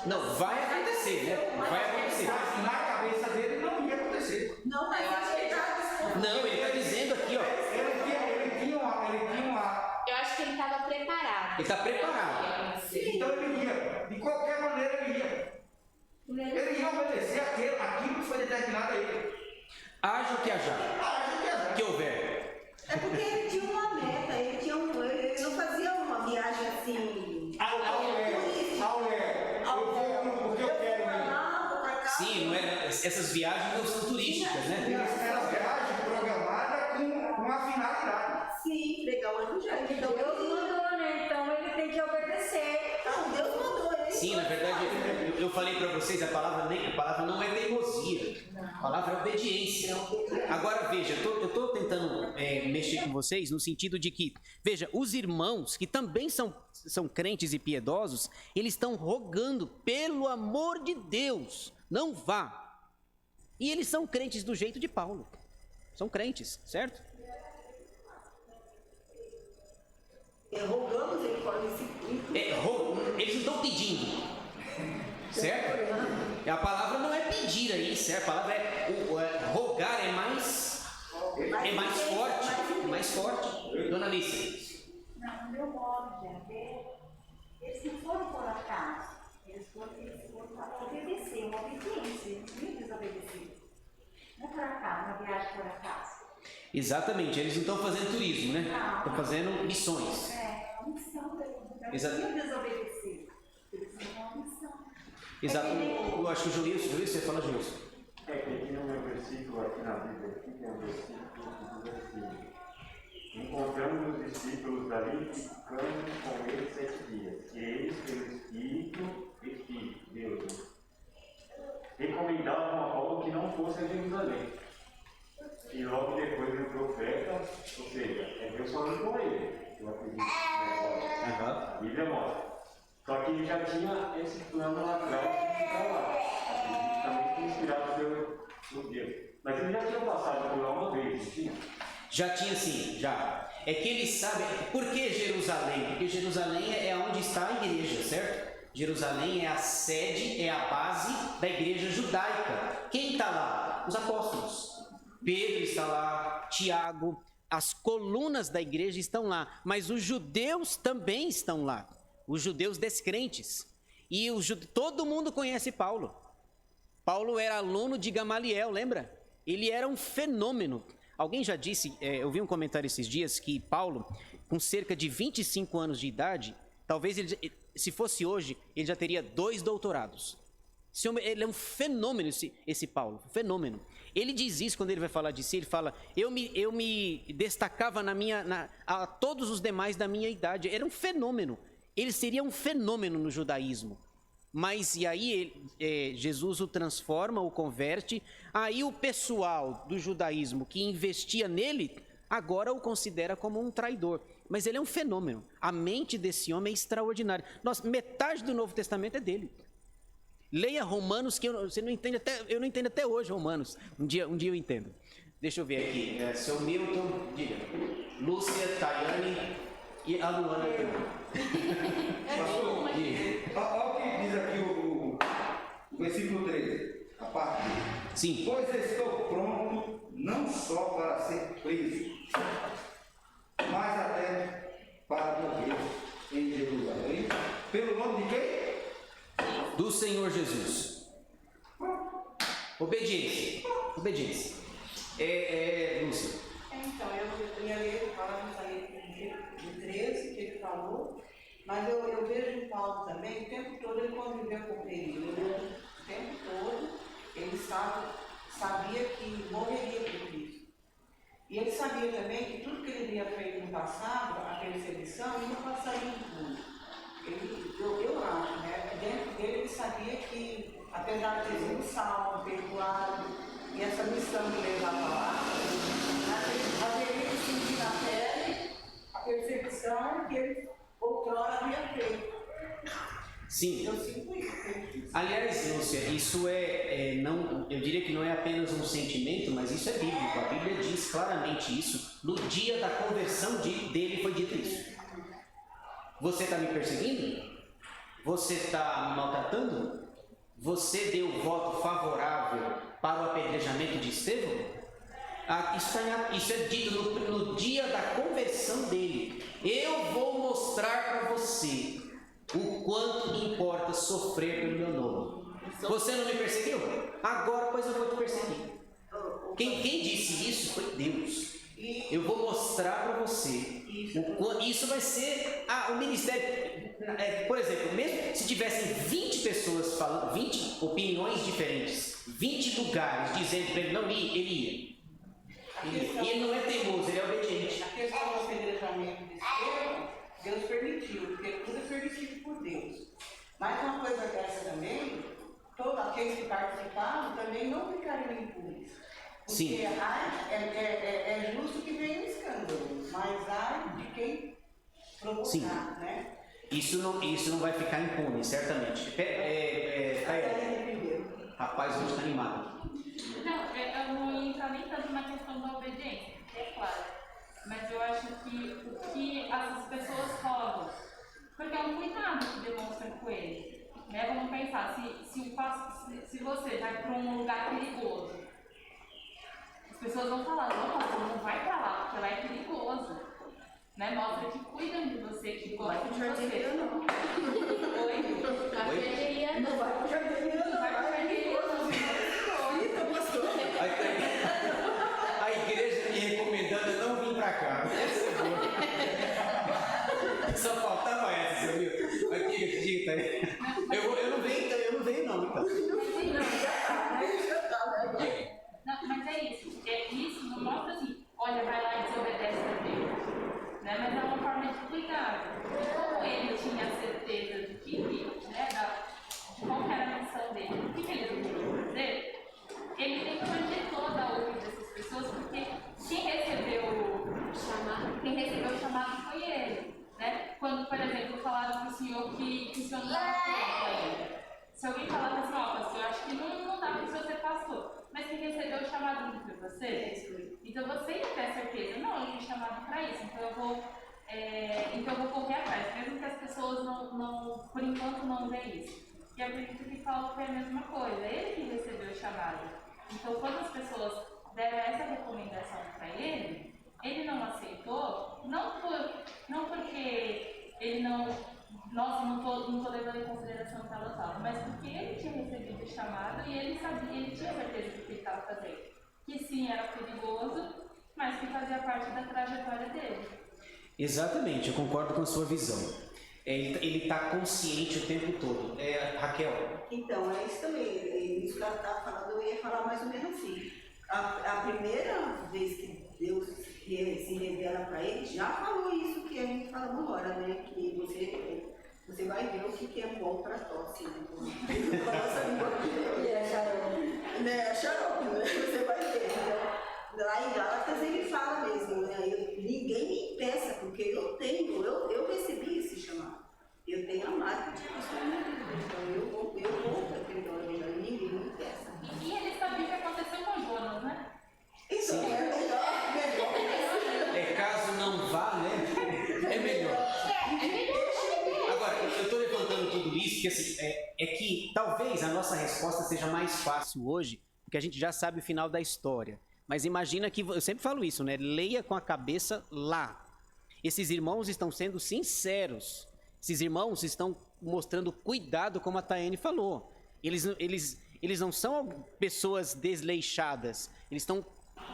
Não, vai acontecer, né? Vai acontecer. Mas na cabeça dele não ia acontecer. Não, mas eu acho que ele está Não, ele está dizendo aqui, ó. Ele tinha uma... Eu acho que ele estava preparado. Ele está preparado. Então ele ia. De qualquer maneira ele ia. Ele ia obedecer aquilo que foi determinado a ele. Haja o que hajar. Que houver. É porque ele tinha uma meta, ele não fazia uma viagem assim. Porque eu quero ir. Sim, não é, essas viagens não são turísticas, né? Essa viagem programada com uma finalidade. Sim, pregar o evangelho. Então Deus mandou, né? Então ele tem que obedecer. Não, Deus mandou ele. Sim, na verdade, eu falei para vocês, a palavra não é teimosia, a palavra é obediência. Agora veja, eu estou tentando mexer com vocês no sentido de que, veja, os irmãos que também são crentes e piedosos, eles estão rogando, pelo amor de Deus, não vá. E eles são crentes do jeito de Paulo, são crentes, certo? Rogamos, ele pode se Eles não estão pedindo, certo? A palavra não é pedir aí, certo? A palavra rogar é mais forte. Dona Alice. Não, no meu modo de ver, eles não foram por acaso, eles foram para obedecer, uma obediência, eles não desobedeceram. Não é por acaso, uma viagem por acaso. Exatamente, eles não estão fazendo turismo, né? Estão fazendo missões. É uma missão deles, então eles Exato. não desobedeceram, eles não uma missão. Exato. Eu acho que o Julio, você fala, Julio. Que tem um versículo aqui na Bíblia, aqui, que é um versículo que diz assim: encontramos os discípulos dali e ficamos com eles 7 dias, que eles, pelo Espírito, Deus, né, recomendavam a Paulo que não fosse a Jerusalém. E logo depois do profeta, ou seja, é Deus falando com ele. Eu acredito. A Bíblia mostra. Só que ele já tinha esse plano lá atrás de ficar lá. Acredito também inspirado pelo Deus. Mas ele já tinha passado por lá uma vez, não tinha? Já tinha sim, já. É que eles sabem. Por que Jerusalém? Porque Jerusalém é onde está a igreja, certo? Jerusalém é a sede, é a base da igreja judaica. Quem está lá? Os apóstolos. Pedro está lá, Tiago, as colunas da igreja estão lá, mas os judeus também estão lá, os judeus descrentes. E todo mundo conhece Paulo. Paulo era aluno de Gamaliel, lembra? Ele era um fenômeno. Alguém já disse, eu vi um comentário esses dias, que Paulo, com cerca de 25 anos de idade, talvez ele, se fosse hoje, ele já teria 2 doutorados. Ele é um fenômeno, esse Paulo, um fenômeno. Ele diz isso quando ele vai falar de si, ele fala, eu me destacava a todos os demais da minha idade. Era um fenômeno. Ele seria um fenômeno no judaísmo. Mas e aí Jesus o transforma, o converte. Aí o pessoal do judaísmo que investia nele, agora o considera como um traidor. Mas ele é um fenômeno. A mente desse homem é extraordinária. Metade do Novo Testamento é dele. Leia Romanos, que você não entende eu não entendo até hoje Romanos. Um dia eu entendo. Deixa eu ver aqui. Seu Milton, diga. Lúcia, Tayane e a Luana também. Pastor, olha o que diz aqui o versículo 13, a parte dele. Sim. Pois estou pronto não só para ser preso, mas até para morrer em Jerusalém, pelo nome de quem? Do Senhor Jesus. Obediência. Obediência. Lúcia. Então, eu ia ler palavras aí de 13 que ele falou, mas eu vejo o Paulo também, o tempo todo ele conviveu com o perigo. O tempo todo ele sabia que morreria por Cristo. E ele sabia também que tudo que ele havia feito no passado, a perseguição, ele não passaria impune. Eu acho, né? Dentro dele ele sabia que, apesar de ter sido salvo, perdoado, e essa missão de levar a palavra, haveria que sentir na pele a perseguição que ele outrora havia feito. Sim. Eu sinto isso. Aliás, Lúcia, isso não, eu diria que não é apenas um sentimento, mas isso é bíblico. A Bíblia diz claramente isso. No dia da conversão dele foi dito isso. Você está me perseguindo? Você está me maltratando? Você deu voto favorável para o apedrejamento de Estevão? Isso é dito no dia da conversão dele. Eu vou mostrar para você o quanto me importa sofrer pelo meu nome. Você não me perseguiu? Agora, pois eu vou te perseguir. Quem disse isso foi Deus. Eu vou mostrar para você. Isso vai ser o ministério. Por exemplo, mesmo se tivessem 20 pessoas falando, 20 opiniões diferentes, 20 lugares dizendo para ele não ir, ele ia. E ele não é teimoso, ele é obediente. A questão do apedrejamento de Estevão, Deus permitiu, porque tudo é permitido por Deus. Mas uma coisa dessa também, todos aqueles que participaram também não ficariam impunes. Porque Sim. É justo que venha um escândalo, mas há de quem provocar, Sim. né? Isso não vai ficar impune, certamente. Rapaz, hoje está animado. Não, eu não ia entrar nem tanto na questão da obediência, é claro. Mas eu acho que o que essas pessoas rolam, porque é um cuidado que demonstram com ele. Né? Vamos pensar, se você vai para um lugar perigoso, as pessoas vão falar, não vai para lá, porque lá é perigoso. Né? Mostra que cuidam de você, que gostam de você. Não. Oi? Não vai pro jardim, não. Vai pro jardim, A igreja me recomendando não vir para cá. Só faltava essa, seu Milton. Mas diga aí. Eu não venho não, então. Não, mas é isso. Isso não mostra assim, olha, vai lá e desobedece a Deus. Né? Mas é uma forma de cuidar. Como ele tinha certeza de qual era a missão dele, do que ele deveria fazer, ele tem que projetou da outra dessas pessoas, porque quem recebeu o chamado senhor que o senhor não dá para ele. Se alguém falar assim, ó, pastor, eu acho que não dá para o senhor ser pastor, mas quem recebeu o chamado não foi você? Então você tem que ter certeza, não, eu fui chamado para isso, então eu vou correr atrás, mesmo que as pessoas não por enquanto não vejam isso. E eu acredito que Paulo foi a mesma coisa, ele que recebeu o chamado. Então quando as pessoas deram essa recomendação para ele não aceitou, não porque ele nossa, não estou levando em consideração o tal, mas porque ele tinha recebido o chamado e ele sabia, ele tinha certeza do que ele estava fazendo. Que sim, era perigoso, mas que fazia parte da trajetória dele. Exatamente, eu concordo com a sua visão. Ele está consciente o tempo todo. Raquel? Então, é isso também. Isso que ela estava falando, eu ia falar mais ou menos assim. A primeira vez que Deus se revela para ele, já falou isso que a gente falou agora, né? Que você vai ver o que é bom para tosse. Né? E é xarope. Né? Xarope, né? Você vai ver. Então, lá em Gálatas ele fala mesmo, né? Ninguém me impeça, porque eu recebi esse chamado. Eu tenho a marca de Cristo na minha vida. Então eu vou para aquele lugar, ninguém me impeça. E ele sabia o que aconteceu com Jonas, né? Isso é melhor. Caso não vá, né? É melhor. Agora, eu estou levantando tudo isso porque assim, é que talvez a nossa resposta seja mais fácil hoje, porque a gente já sabe o final da história. Mas imagina que, eu sempre falo isso, né? Leia com a cabeça lá. Esses irmãos estão sendo sinceros. Esses irmãos estão mostrando cuidado, como a Tayane falou. Eles não são pessoas desleixadas. Eles estão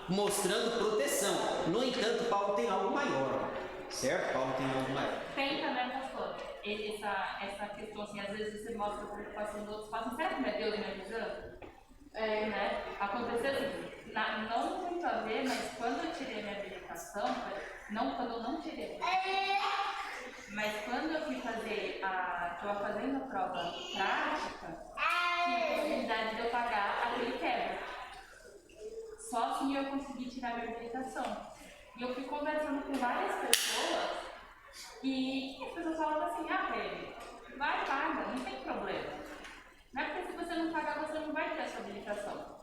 mostrando proteção. No entanto, Paulo tem algo maior. Certo? Paulo tem algo maior. Tem também, pastor, essa questão assim, às vezes você mostra a preocupação dos outros, fala, será que não é Deus me avisando? Né? Aconteceu assim, não muito a ver, mas quando eu tirei minha habilitação, quando eu não tirei, mas quando eu fui fazer estava fazendo a prova prática, tinha a possibilidade de eu pagar aquele quebra. Só assim eu consegui tirar minha habilitação. E eu fui conversando com várias pessoas e as pessoas falavam assim, Pedro, vai, paga, não tem problema. Não é porque se você não pagar, você não vai ter a sua habilitação.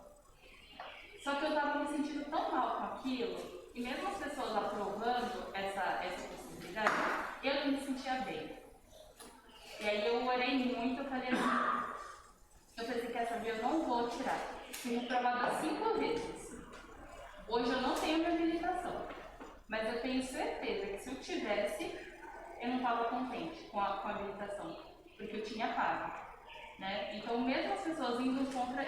Só que eu estava me sentindo tão mal com aquilo, e mesmo as pessoas aprovando essa possibilidade, eu não me sentia bem. E aí eu orei muito, eu falei assim, quer saber, eu não vou tirar. Fui reprovada 5 vezes. Hoje eu não tenho minha habilitação, mas eu tenho certeza que se eu tivesse, eu não estava contente com a habilitação, porque eu tinha pago. Né? Então, mesmo as pessoas indo contra,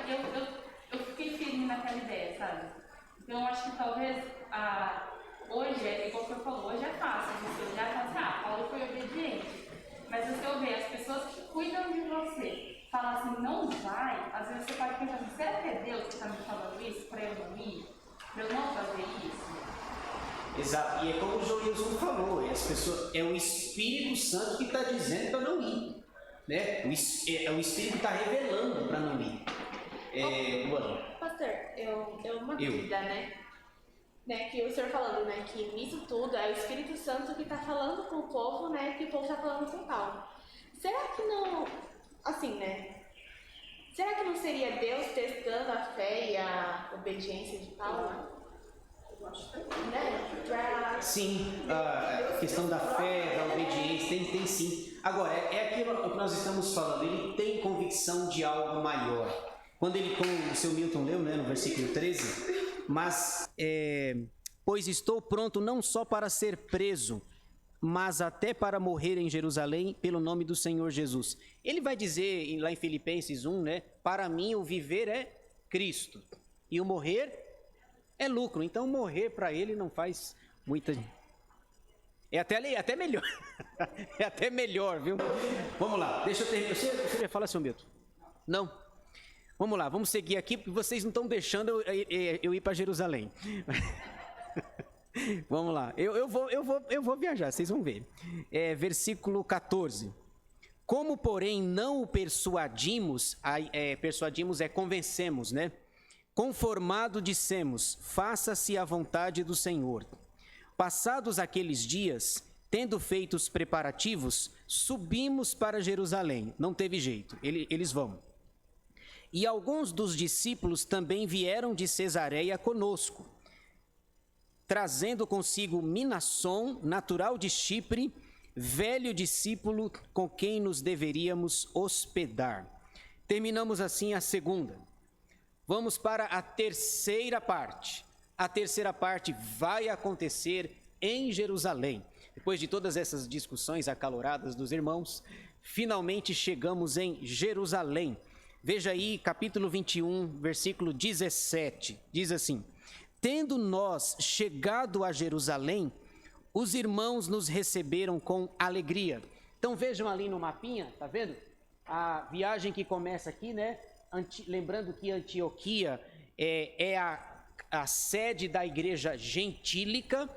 eu fiquei firme naquela ideia, sabe? Então, eu acho que talvez, hoje, igual que eu falou, hoje é fácil você olhar e falar assim, Paulo foi obediente. Mas você ouvir as pessoas que cuidam de você, falar assim, não vai, às vezes você pode pensar assim, será que é Deus que está me falando isso para eu não ir? Para eu não fazer isso? Exato, e é como o Joilson falou, as pessoas, é o Espírito Santo que está dizendo para não ir. Né? O Espírito está revelando para não ir. Pastor, uma dúvida, né? Que o senhor falando, né? Que nisso tudo é o Espírito Santo que está falando com o povo, né? Que o povo está falando com Paulo. Será que não, assim, né? Será que não seria Deus testando a fé e a obediência de Paulo? Eu acho que né? Sim, a questão da fé, da obediência, tem sim. Agora, é aquilo que nós estamos falando, ele tem convicção de algo maior. Quando ele, como o seu Milton leu, né, no versículo 13, mas, pois estou pronto não só para ser preso, mas até para morrer em Jerusalém pelo nome do Senhor Jesus. Ele vai dizer lá em Filipenses 1, né, para mim o viver é Cristo e o morrer é lucro. Então morrer para ele não faz muita... É até melhor. É até melhor, viu? Vamos lá, deixa eu terminar. Você fala, seu Milton? Não? Vamos lá, vamos seguir aqui, porque vocês não estão deixando eu ir para Jerusalém. Vamos lá, eu vou viajar, vocês vão ver. Versículo 14. Como, porém, não o persuadimos, persuadimos convencemos, né? Conformado dissemos, faça-se a vontade do Senhor. Passados aqueles dias, Tendo feito os preparativos, subimos para Jerusalém. Não teve jeito, eles vão. E alguns dos discípulos também vieram de Cesareia conosco, trazendo consigo Minasson, natural de Chipre, velho discípulo com quem nos deveríamos hospedar. Terminamos assim a segunda. Vamos para a terceira parte. A terceira parte vai acontecer em Jerusalém. Depois de todas essas discussões acaloradas dos irmãos, finalmente chegamos em Jerusalém. Veja aí, capítulo 21, versículo 17. Diz assim: tendo nós chegado a Jerusalém, os irmãos nos receberam com alegria. Então vejam ali no mapinha, tá vendo? A viagem que começa aqui, né? Lembrando que Antioquia é a sede da igreja gentílica.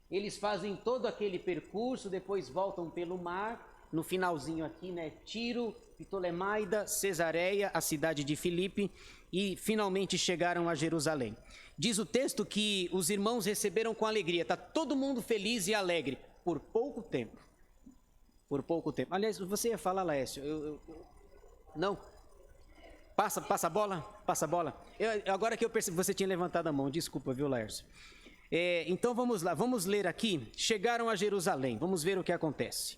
Eles fazem todo aquele percurso, depois voltam pelo mar, no finalzinho aqui, né? Tiro, Ptolemaida, Cesareia, a cidade de Filipe, e finalmente chegaram a Jerusalém. Diz o texto que os irmãos receberam com alegria. Está todo mundo feliz e alegre, por pouco tempo. Por pouco tempo. Aliás, você ia falar, Laércio? Não? Passa a bola? Passa a bola. Agora que eu percebi, você tinha levantado a mão. Desculpa, viu, Laércio? Então vamos lá, vamos ler aqui. Chegaram a Jerusalém, vamos ver o que acontece.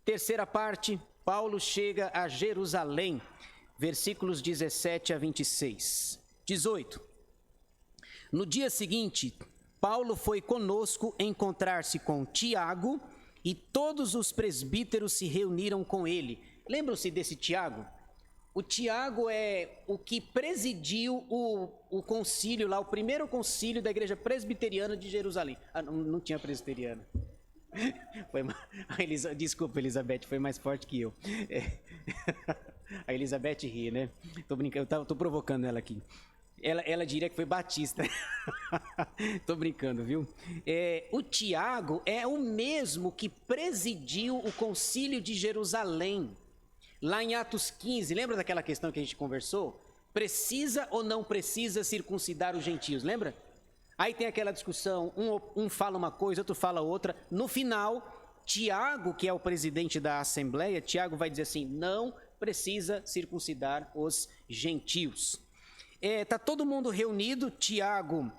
Terceira parte, Paulo chega a Jerusalém, versículos 17 a 26. 18. No dia seguinte, Paulo foi conosco encontrar-se com Tiago e todos os presbíteros se reuniram com ele. Lembram-se desse Tiago? O Tiago é o que presidiu o concílio lá, o primeiro concílio da igreja presbiteriana de Jerusalém. Não tinha presbiteriana. Desculpa, Elizabeth, foi mais forte que eu. A Elizabeth ri, né? Tô brincando, tô provocando ela aqui. Ela diria que foi batista. Tô brincando, viu? O Tiago é o mesmo que presidiu o concílio de Jerusalém. Lá em Atos 15, lembra daquela questão que a gente conversou? Precisa ou não precisa circuncidar os gentios, lembra? Aí tem aquela discussão, um fala uma coisa, outro fala outra. No final, Tiago, que é o presidente da Assembleia, Tiago vai dizer assim, não precisa circuncidar os gentios. Está todo mundo reunido, Tiago,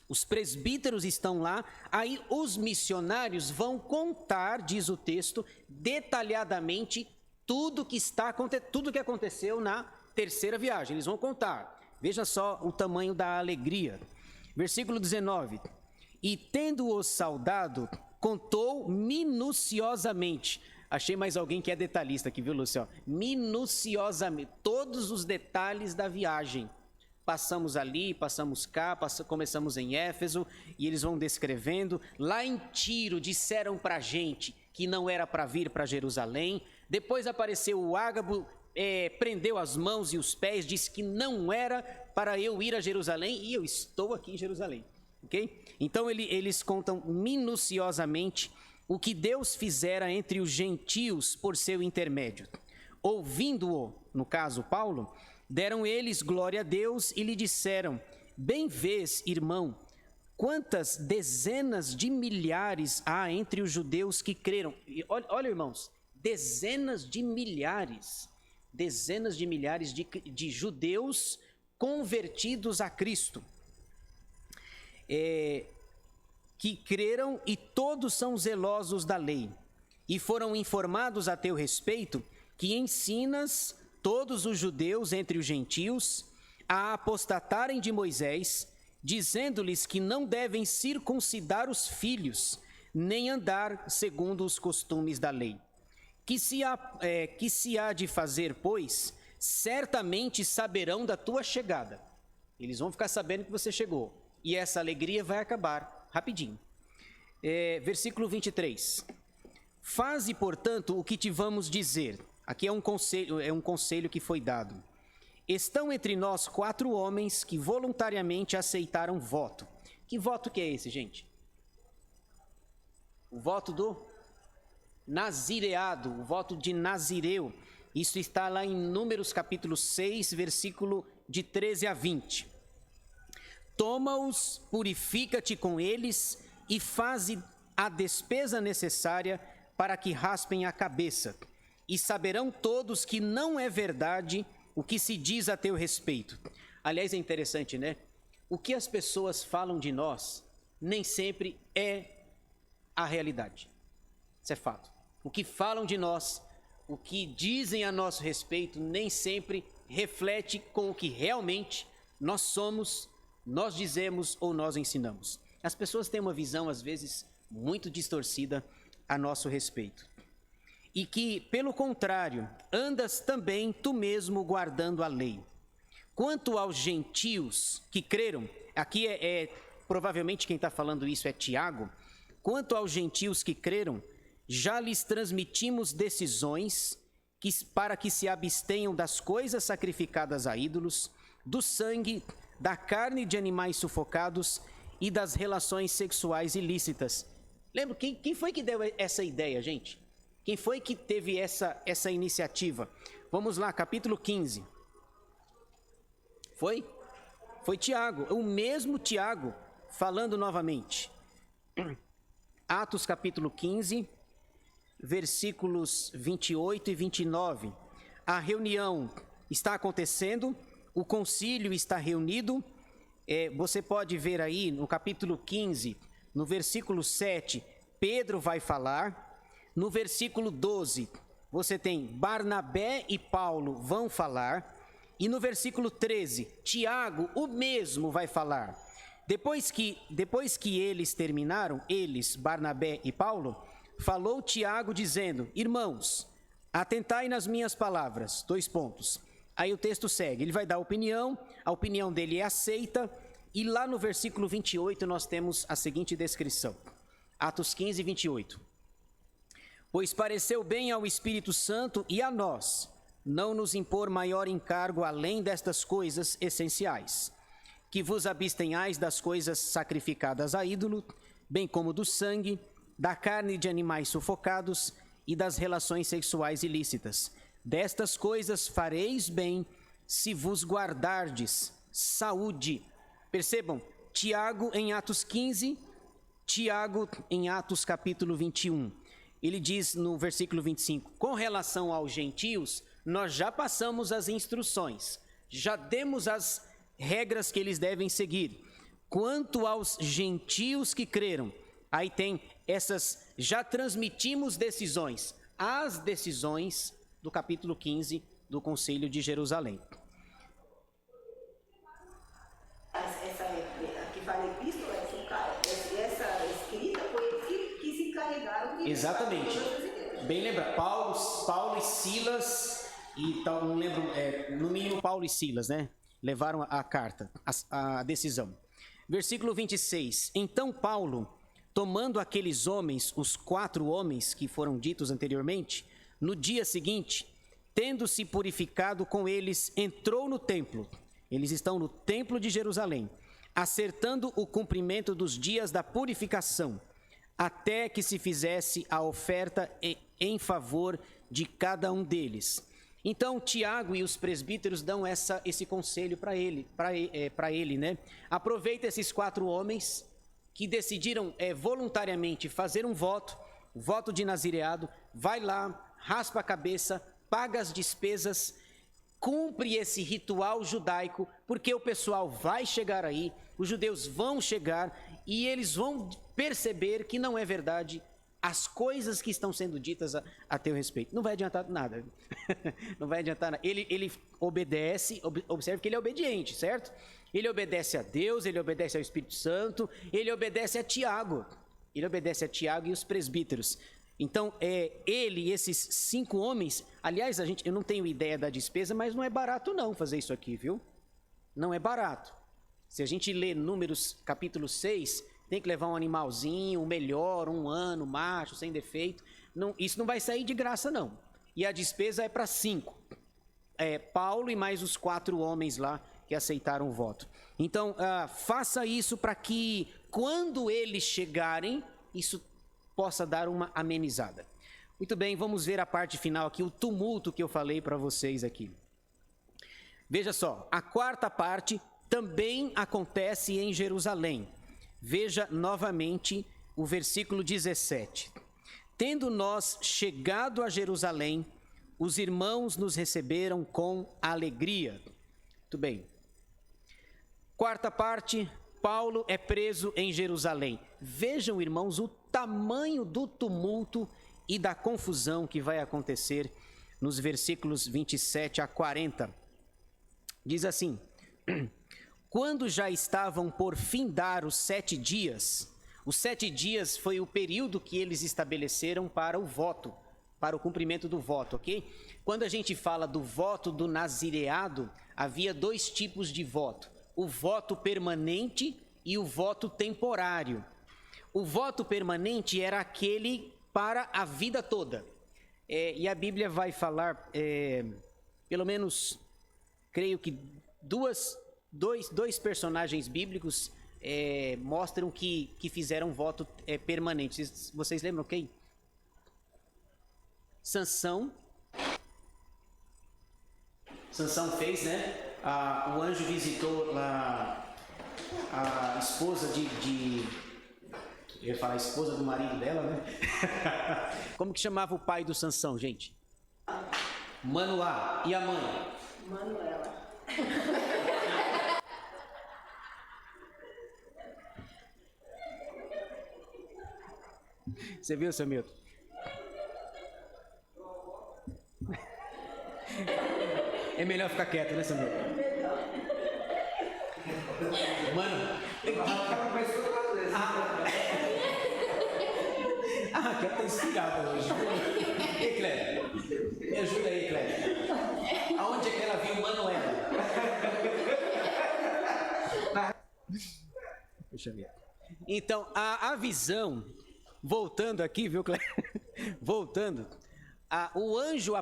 os presbíteros estão lá, aí os missionários vão contar, diz o texto, detalhadamente tudo que aconteceu na terceira viagem. Eles vão contar. Veja só o tamanho da alegria. Versículo 19. E tendo-os saudado, contou minuciosamente. Achei mais alguém que é detalhista aqui, viu, Lúcio? Minuciosamente, todos os detalhes da viagem. Passamos ali, passamos cá, começamos em Éfeso, e eles vão descrevendo. Lá em Tiro, disseram para a gente que não era para vir para Jerusalém. Depois apareceu o Ágabo, prendeu as mãos e os pés, disse que não era para eu ir a Jerusalém, e eu estou aqui em Jerusalém. Okay? Então eles contam minuciosamente o que Deus fizera entre os gentios por seu intermédio. Ouvindo-o, no caso Paulo, deram eles glória a Deus e lhe disseram, bem vês, irmão, quantas dezenas de milhares há entre os judeus que creram. E olha, irmãos, dezenas de milhares de judeus convertidos a Cristo. Que creram e todos são zelosos da lei. E foram informados a teu respeito que ensinas todos os judeus entre os gentios a apostatarem de Moisés, dizendo-lhes que não devem circuncidar os filhos, nem andar segundo os costumes da lei. Que se há de fazer, pois, certamente saberão da tua chegada. Eles vão ficar sabendo que você chegou. E essa alegria vai acabar rapidinho. Versículo 23. Faze, portanto, o que te vamos dizer. Aqui é um conselho que foi dado. Estão entre nós 4 homens que voluntariamente aceitaram voto. Que voto que é esse, gente? O voto do nazireado, o voto de Nazireu. Isso está lá em Números capítulo 6, versículo de 13 a 20. Toma-os, purifica-te com eles e faze a despesa necessária para que raspem a cabeça, e saberão todos que não é verdade o que se diz a teu respeito. Aliás, é interessante, né? O que as pessoas falam de nós nem sempre é a realidade. Isso é fato. O que falam de nós, o que dizem a nosso respeito, nem sempre reflete com o que realmente nós somos, nós dizemos ou nós ensinamos. As pessoas têm uma visão, às vezes, muito distorcida a nosso respeito. E que, pelo contrário, andas também tu mesmo guardando a lei. Quanto aos gentios que creram, aqui provavelmente quem está falando isso é Tiago. Quanto aos gentios que creram, já lhes transmitimos decisões para que se abstenham das coisas sacrificadas a ídolos, do sangue, da carne de animais sufocados e das relações sexuais ilícitas. Lembra, quem foi que deu essa ideia, gente? Quem foi que teve essa iniciativa? Vamos lá, capítulo 15. Foi? Foi Tiago, o mesmo Tiago, falando novamente. Atos capítulo 15, versículos 28 e 29. A reunião está acontecendo, o concílio está reunido. Você pode ver aí no capítulo 15, no versículo 7, Pedro vai falar. No versículo 12, você tem Barnabé e Paulo vão falar. E no versículo 13, Tiago, o mesmo, vai falar. Depois que eles terminaram, Barnabé e Paulo, falou Tiago dizendo: irmãos, atentai nas minhas palavras. 2 pontos. Aí o texto segue, ele vai dar opinião, a opinião dele é aceita. E lá no versículo 28 nós temos a seguinte descrição. Atos 15, 28. Pois pareceu bem ao Espírito Santo e a nós não nos impor maior encargo além destas coisas essenciais, que vos abstenhais das coisas sacrificadas a ídolo, bem como do sangue, da carne de animais sufocados e das relações sexuais ilícitas. Destas coisas fareis bem se vos guardardes saúde. Percebam, Tiago em Atos 15, Tiago em Atos capítulo 21. Ele diz no versículo 25, com relação aos gentios, nós já passamos as instruções, já demos as regras que eles devem seguir. Quanto aos gentios que creram, aí tem essas, já transmitimos decisões, as decisões do capítulo 15 do Concílio de Jerusalém. Essa que fala epístola, essa escrita foi eles que se encarregaram de... Exatamente. Bem lembra, Paulo e Silas, e tal, não lembro, no mínimo Paulo e Silas, né? Levaram a carta, a decisão. Versículo 26. Então Paulo, tomando aqueles homens, os 4 homens que foram ditos anteriormente, no dia seguinte, tendo-se purificado com eles, entrou no templo. Eles estão no templo de Jerusalém, acertando o cumprimento dos dias da purificação, até que se fizesse a oferta em favor de cada um deles. Então, Tiago e os presbíteros dão esse conselho para ele, né? Aproveita esses 4 homens que decidiram voluntariamente fazer um voto de nazireado, vai lá, raspa a cabeça, paga as despesas, cumpre esse ritual judaico, porque o pessoal vai chegar aí, os judeus vão chegar e eles vão perceber que não é verdade as coisas que estão sendo ditas a teu respeito. Não vai adiantar nada. Não vai adiantar nada. Ele obedece, observe que ele é obediente, certo? Ele obedece a Deus, ele obedece ao Espírito Santo, ele obedece a Tiago. Ele obedece a Tiago e os presbíteros. Então, ele e esses 5 homens, aliás, eu não tenho ideia da despesa, mas não é barato não fazer isso aqui, viu? Não é barato. Se a gente lê Números capítulo 6, tem que levar um animalzinho, melhor, 1 ano, macho, sem defeito. Não, isso não vai sair de graça, não. E a despesa é para 5. Paulo e mais os 4 homens lá que aceitaram o voto. Então, faça isso para que, quando eles chegarem, isso possa dar uma amenizada. Muito bem, vamos ver a parte final aqui, o tumulto que eu falei para vocês aqui. Veja só, a 4ª parte também acontece em Jerusalém. Veja novamente o versículo 17. Tendo nós chegado a Jerusalém, os irmãos nos receberam com alegria. Muito bem. Quarta parte, Paulo é preso em Jerusalém. Vejam, irmãos, o tamanho do tumulto e da confusão que vai acontecer nos versículos 27 a 40. Diz assim: quando já estavam por findar os 7 dias, os 7 dias foi o período que eles estabeleceram para o voto, para o cumprimento do voto, ok? Quando a gente fala do voto do nazireado, havia 2 tipos de voto: o voto permanente e o voto temporário. O voto permanente era aquele para a vida toda. E a Bíblia vai falar, pelo menos, creio que dois personagens bíblicos mostram que fizeram voto permanente. Vocês lembram quem? Sansão fez, né? O anjo visitou lá a esposa eu ia falar a esposa do marido dela, né? Como que chamava o pai do Sansão, gente? Manoá. E a mãe? Manuela. Você viu, seu Milton? É melhor ficar quieto, né, seu Milton? Mano, que ela tá inspirada hoje. Ei, Cléber, me ajuda aí, Cléber. Aonde é que ela viu Manuela? Deixa eu ver. Então, a visão, voltando aqui, viu, Cléber? Voltando, o anjo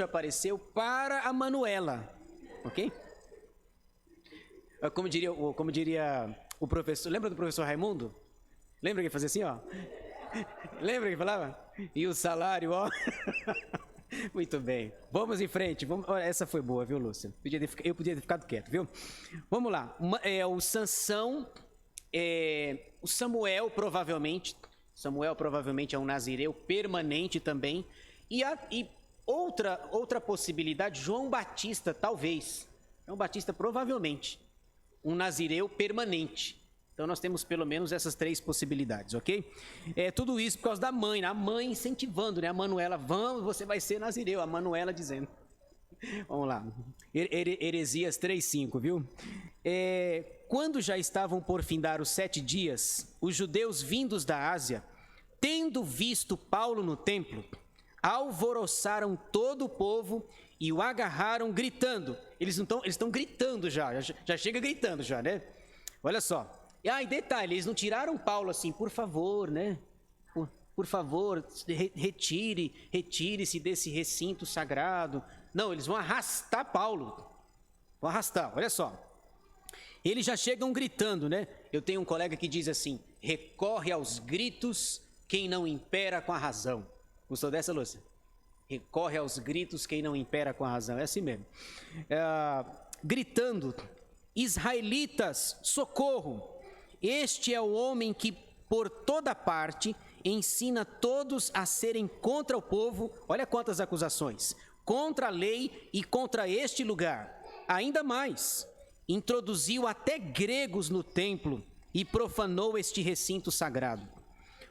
apareceu para a Manuela, ok? Como diria o professor, lembra do professor Raimundo? Lembra que ele fazia assim, ó? Lembra que falava? E o salário, ó. Muito bem. Vamos em frente. Essa foi boa, viu, Lúcia? Eu podia ter ficado quieto, viu? Vamos lá. O Sansão, o Samuel provavelmente é um nazireu permanente também. E outra possibilidade, João Batista, talvez. João Batista provavelmente um nazireu permanente. Então nós temos pelo menos essas 3 possibilidades, ok? Tudo isso por causa da mãe, né? A mãe incentivando, né? A Manuela, vamos, você vai ser nazireu. A Manuela dizendo. Vamos lá. Heresias 3:5, viu? Quando já estavam por findar os 7 dias, os judeus vindos da Ásia, tendo visto Paulo no templo, alvoroçaram todo o povo e o agarraram gritando. Eles estão gritando já chega gritando já, né? Olha só. E detalhe, eles não tiraram Paulo assim, por favor, né? Por favor, retire-se desse recinto sagrado. Não, eles vão arrastar Paulo. Vão arrastar, olha só. Eles já chegam gritando, né? Eu tenho um colega que diz assim: recorre aos gritos quem não impera com a razão. Gostou dessa, Lúcia? Recorre aos gritos quem não impera com a razão. É assim mesmo. Gritando: israelitas, socorro! Este é o homem que, por toda parte, ensina todos a serem contra o povo. Olha quantas acusações. Contra a lei e contra este lugar. Ainda mais, introduziu até gregos no templo e profanou este recinto sagrado.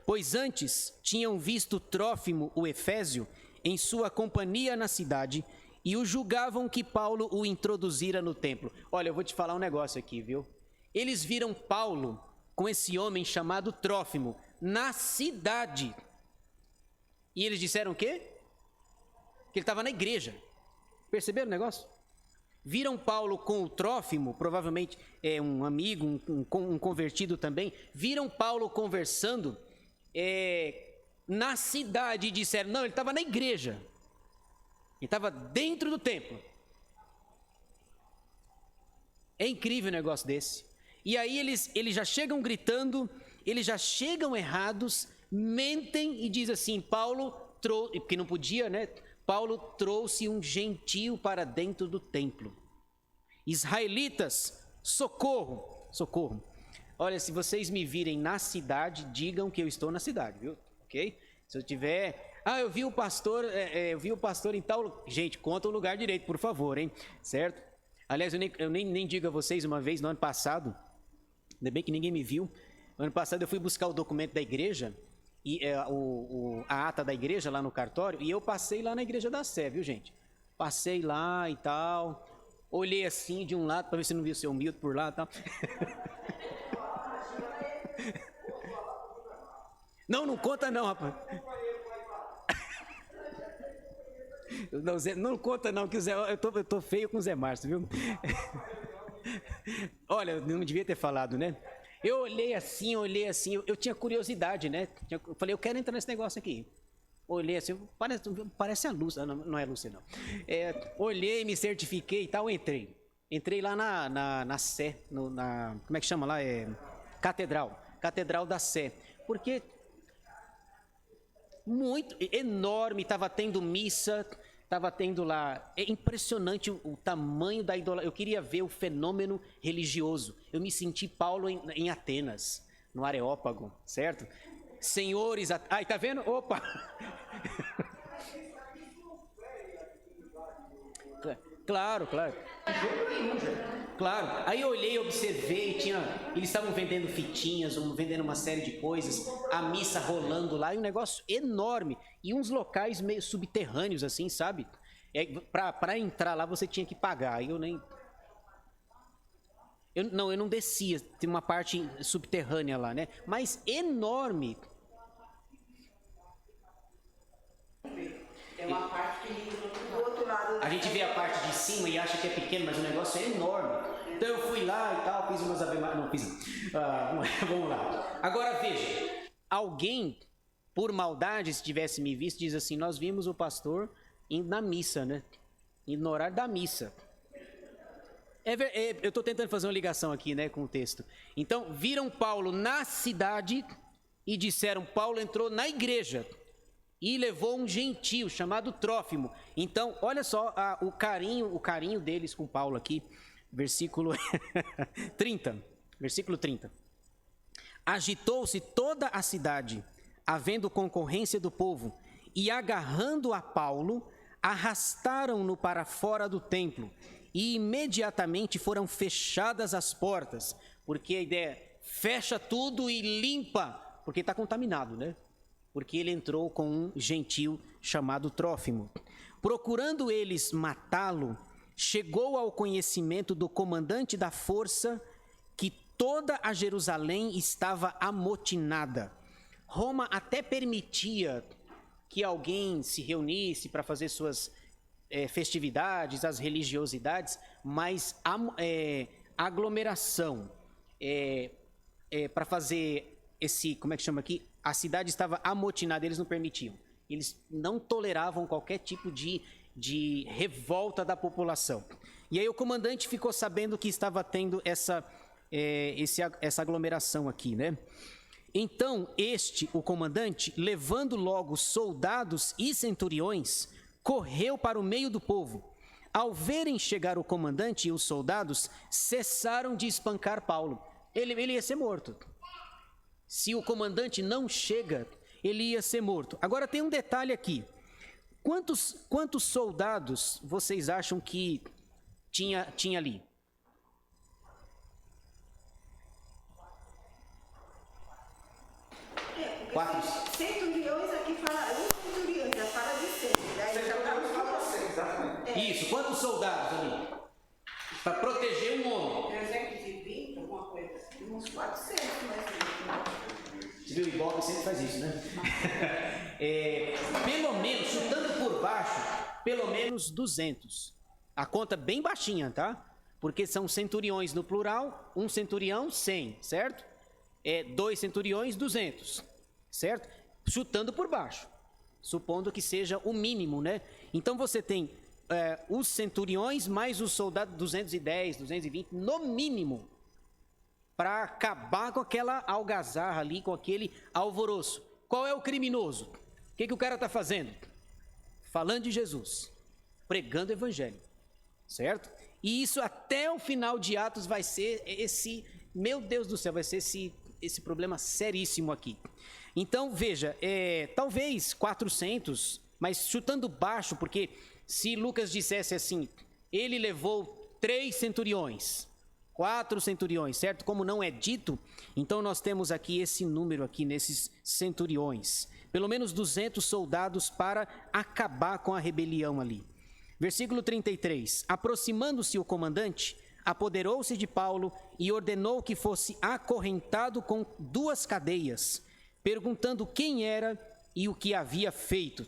Pois antes tinham visto Trófimo, o Efésio, em sua companhia na cidade, e o julgavam que Paulo o introduzira no templo. Olha, eu vou te falar um negócio aqui, viu? Eles viram Paulo com esse homem chamado Trófimo na cidade. E eles disseram o quê? Que ele estava na igreja. Perceberam o negócio? Viram Paulo com o Trófimo, provavelmente um amigo, um convertido também. Viram Paulo conversando na cidade e disseram: não, ele estava na igreja. Ele estava dentro do templo. É incrível um negócio desse. E aí eles já chegam gritando, eles já chegam errados, mentem e diz assim: Paulo trouxe, porque não podia, né? Paulo trouxe um gentio para dentro do templo. Israelitas, socorro, socorro. Olha, se vocês me virem na cidade, digam que eu estou na cidade, viu? Ok? Se eu tiver... eu vi o pastor, eu vi o pastor em tal... Gente, conta o lugar direito, por favor, hein? Certo? Aliás, eu nem digo a vocês, uma vez, no ano passado, ainda bem que ninguém me viu, no ano passado eu fui buscar o documento da igreja, e a ata da igreja lá no cartório, e eu passei lá na igreja da Sé, viu, gente? Passei lá e tal, olhei assim de um lado para ver se não via o seu Milton por lá e tal. Não conta não, rapaz. Não conta não, que o Zé, eu tô feio com o Zé Márcio, viu? Olha, eu não devia ter falado, né? Eu olhei assim, eu tinha curiosidade, né? Eu falei, eu quero entrar nesse negócio aqui. Olhei assim, parece a Lúcia, não é Lúcia não. Olhei, me certifiquei e tal, entrei. Entrei lá na Sé, como é que chama lá? Catedral da Sé. Porque muito, enorme, estava tendo missa, estava tendo lá, é impressionante o tamanho da idolatria. Eu queria ver o fenômeno religioso. Eu me senti Paulo em Atenas, no Areópago, certo? Senhores, ai, tá vendo? Opa! Claro. Claro. Aí eu olhei, observei, eles estavam vendendo fitinhas, vendendo uma série de coisas, a missa rolando lá, e um negócio enorme, e uns locais meio subterrâneos assim, sabe? Para entrar lá você tinha que pagar. Aí eu não descia, tem uma parte subterrânea lá, né? Mas enorme. Tem uma parte que liga Do outro lado. A gente vê a parte de cima e acha que é pequeno, mas o negócio é enorme. Então eu fui lá e tal, fiz umas não fiz. Vamos lá. Agora veja, alguém por maldade, se tivesse me visto, diz assim: nós vimos o pastor indo na missa, né? Indo no horário da missa. Eu estou tentando fazer uma ligação aqui, né, com o texto. Então, viram Paulo na cidade e disseram: Paulo entrou na igreja e levou um gentio chamado Trófimo. Então, olha só o carinho deles com Paulo aqui, versículo 30. Versículo 30. Agitou-se toda a cidade, havendo concorrência do povo, e agarrando a Paulo, arrastaram-no para fora do templo, e imediatamente foram fechadas as portas, porque a ideia é: fecha tudo e limpa, porque está contaminado, né? Porque ele entrou com um gentio chamado Trófimo. Procurando eles matá-lo, chegou ao conhecimento do comandante da força que toda a Jerusalém estava amotinada. Roma até permitia que alguém se reunisse para fazer suas festividades, as religiosidades, mas aglomeração para fazer esse, como é que chama aqui? A cidade estava amotinada, eles não permitiam. Eles não toleravam qualquer tipo de revolta da população. E aí o comandante ficou sabendo que estava tendo essa aglomeração aqui, né? Então o comandante, levando logo soldados e centuriões, correu para o meio do povo. Ao verem chegar o comandante e os soldados, cessaram de espancar Paulo. Ele ia ser morto. Se o comandante não chega, ele ia ser morto. Agora tem um detalhe aqui. Quantos soldados vocês acham que tinha ali? Quatro. Centuriões aqui fala, um centurião, já fala de 100. Isso, quantos soldados ali? Para proteger um homem. 320, alguma coisa assim. Uns 400, mas... Você viu, o Ibope sempre faz isso, né? Pelo menos, chutando por baixo, pelo menos 200. A conta bem baixinha, tá? Porque são centuriões no plural, um centurião, 100, certo? 2 centuriões, 200, certo? Chutando por baixo, supondo que seja o mínimo, né? Então você tem os centuriões mais os soldados, 210, 220, no mínimo, para acabar com aquela algazarra ali, com aquele alvoroço. Qual é o criminoso? O que o cara está fazendo? Falando de Jesus, pregando o evangelho, certo? E isso até o final de Atos vai ser meu Deus do céu, vai ser esse problema seríssimo aqui. Então, veja, talvez 400, mas chutando baixo, porque se Lucas dissesse assim, ele levou 3 centuriões, 4 centuriões, certo? Como não é dito, então nós temos aqui esse número aqui nesses centuriões. Pelo menos 200 soldados para acabar com a rebelião ali. Versículo 33. Aproximando-se o comandante, apoderou-se de Paulo e ordenou que fosse acorrentado com 2 cadeias, perguntando quem era e o que havia feito.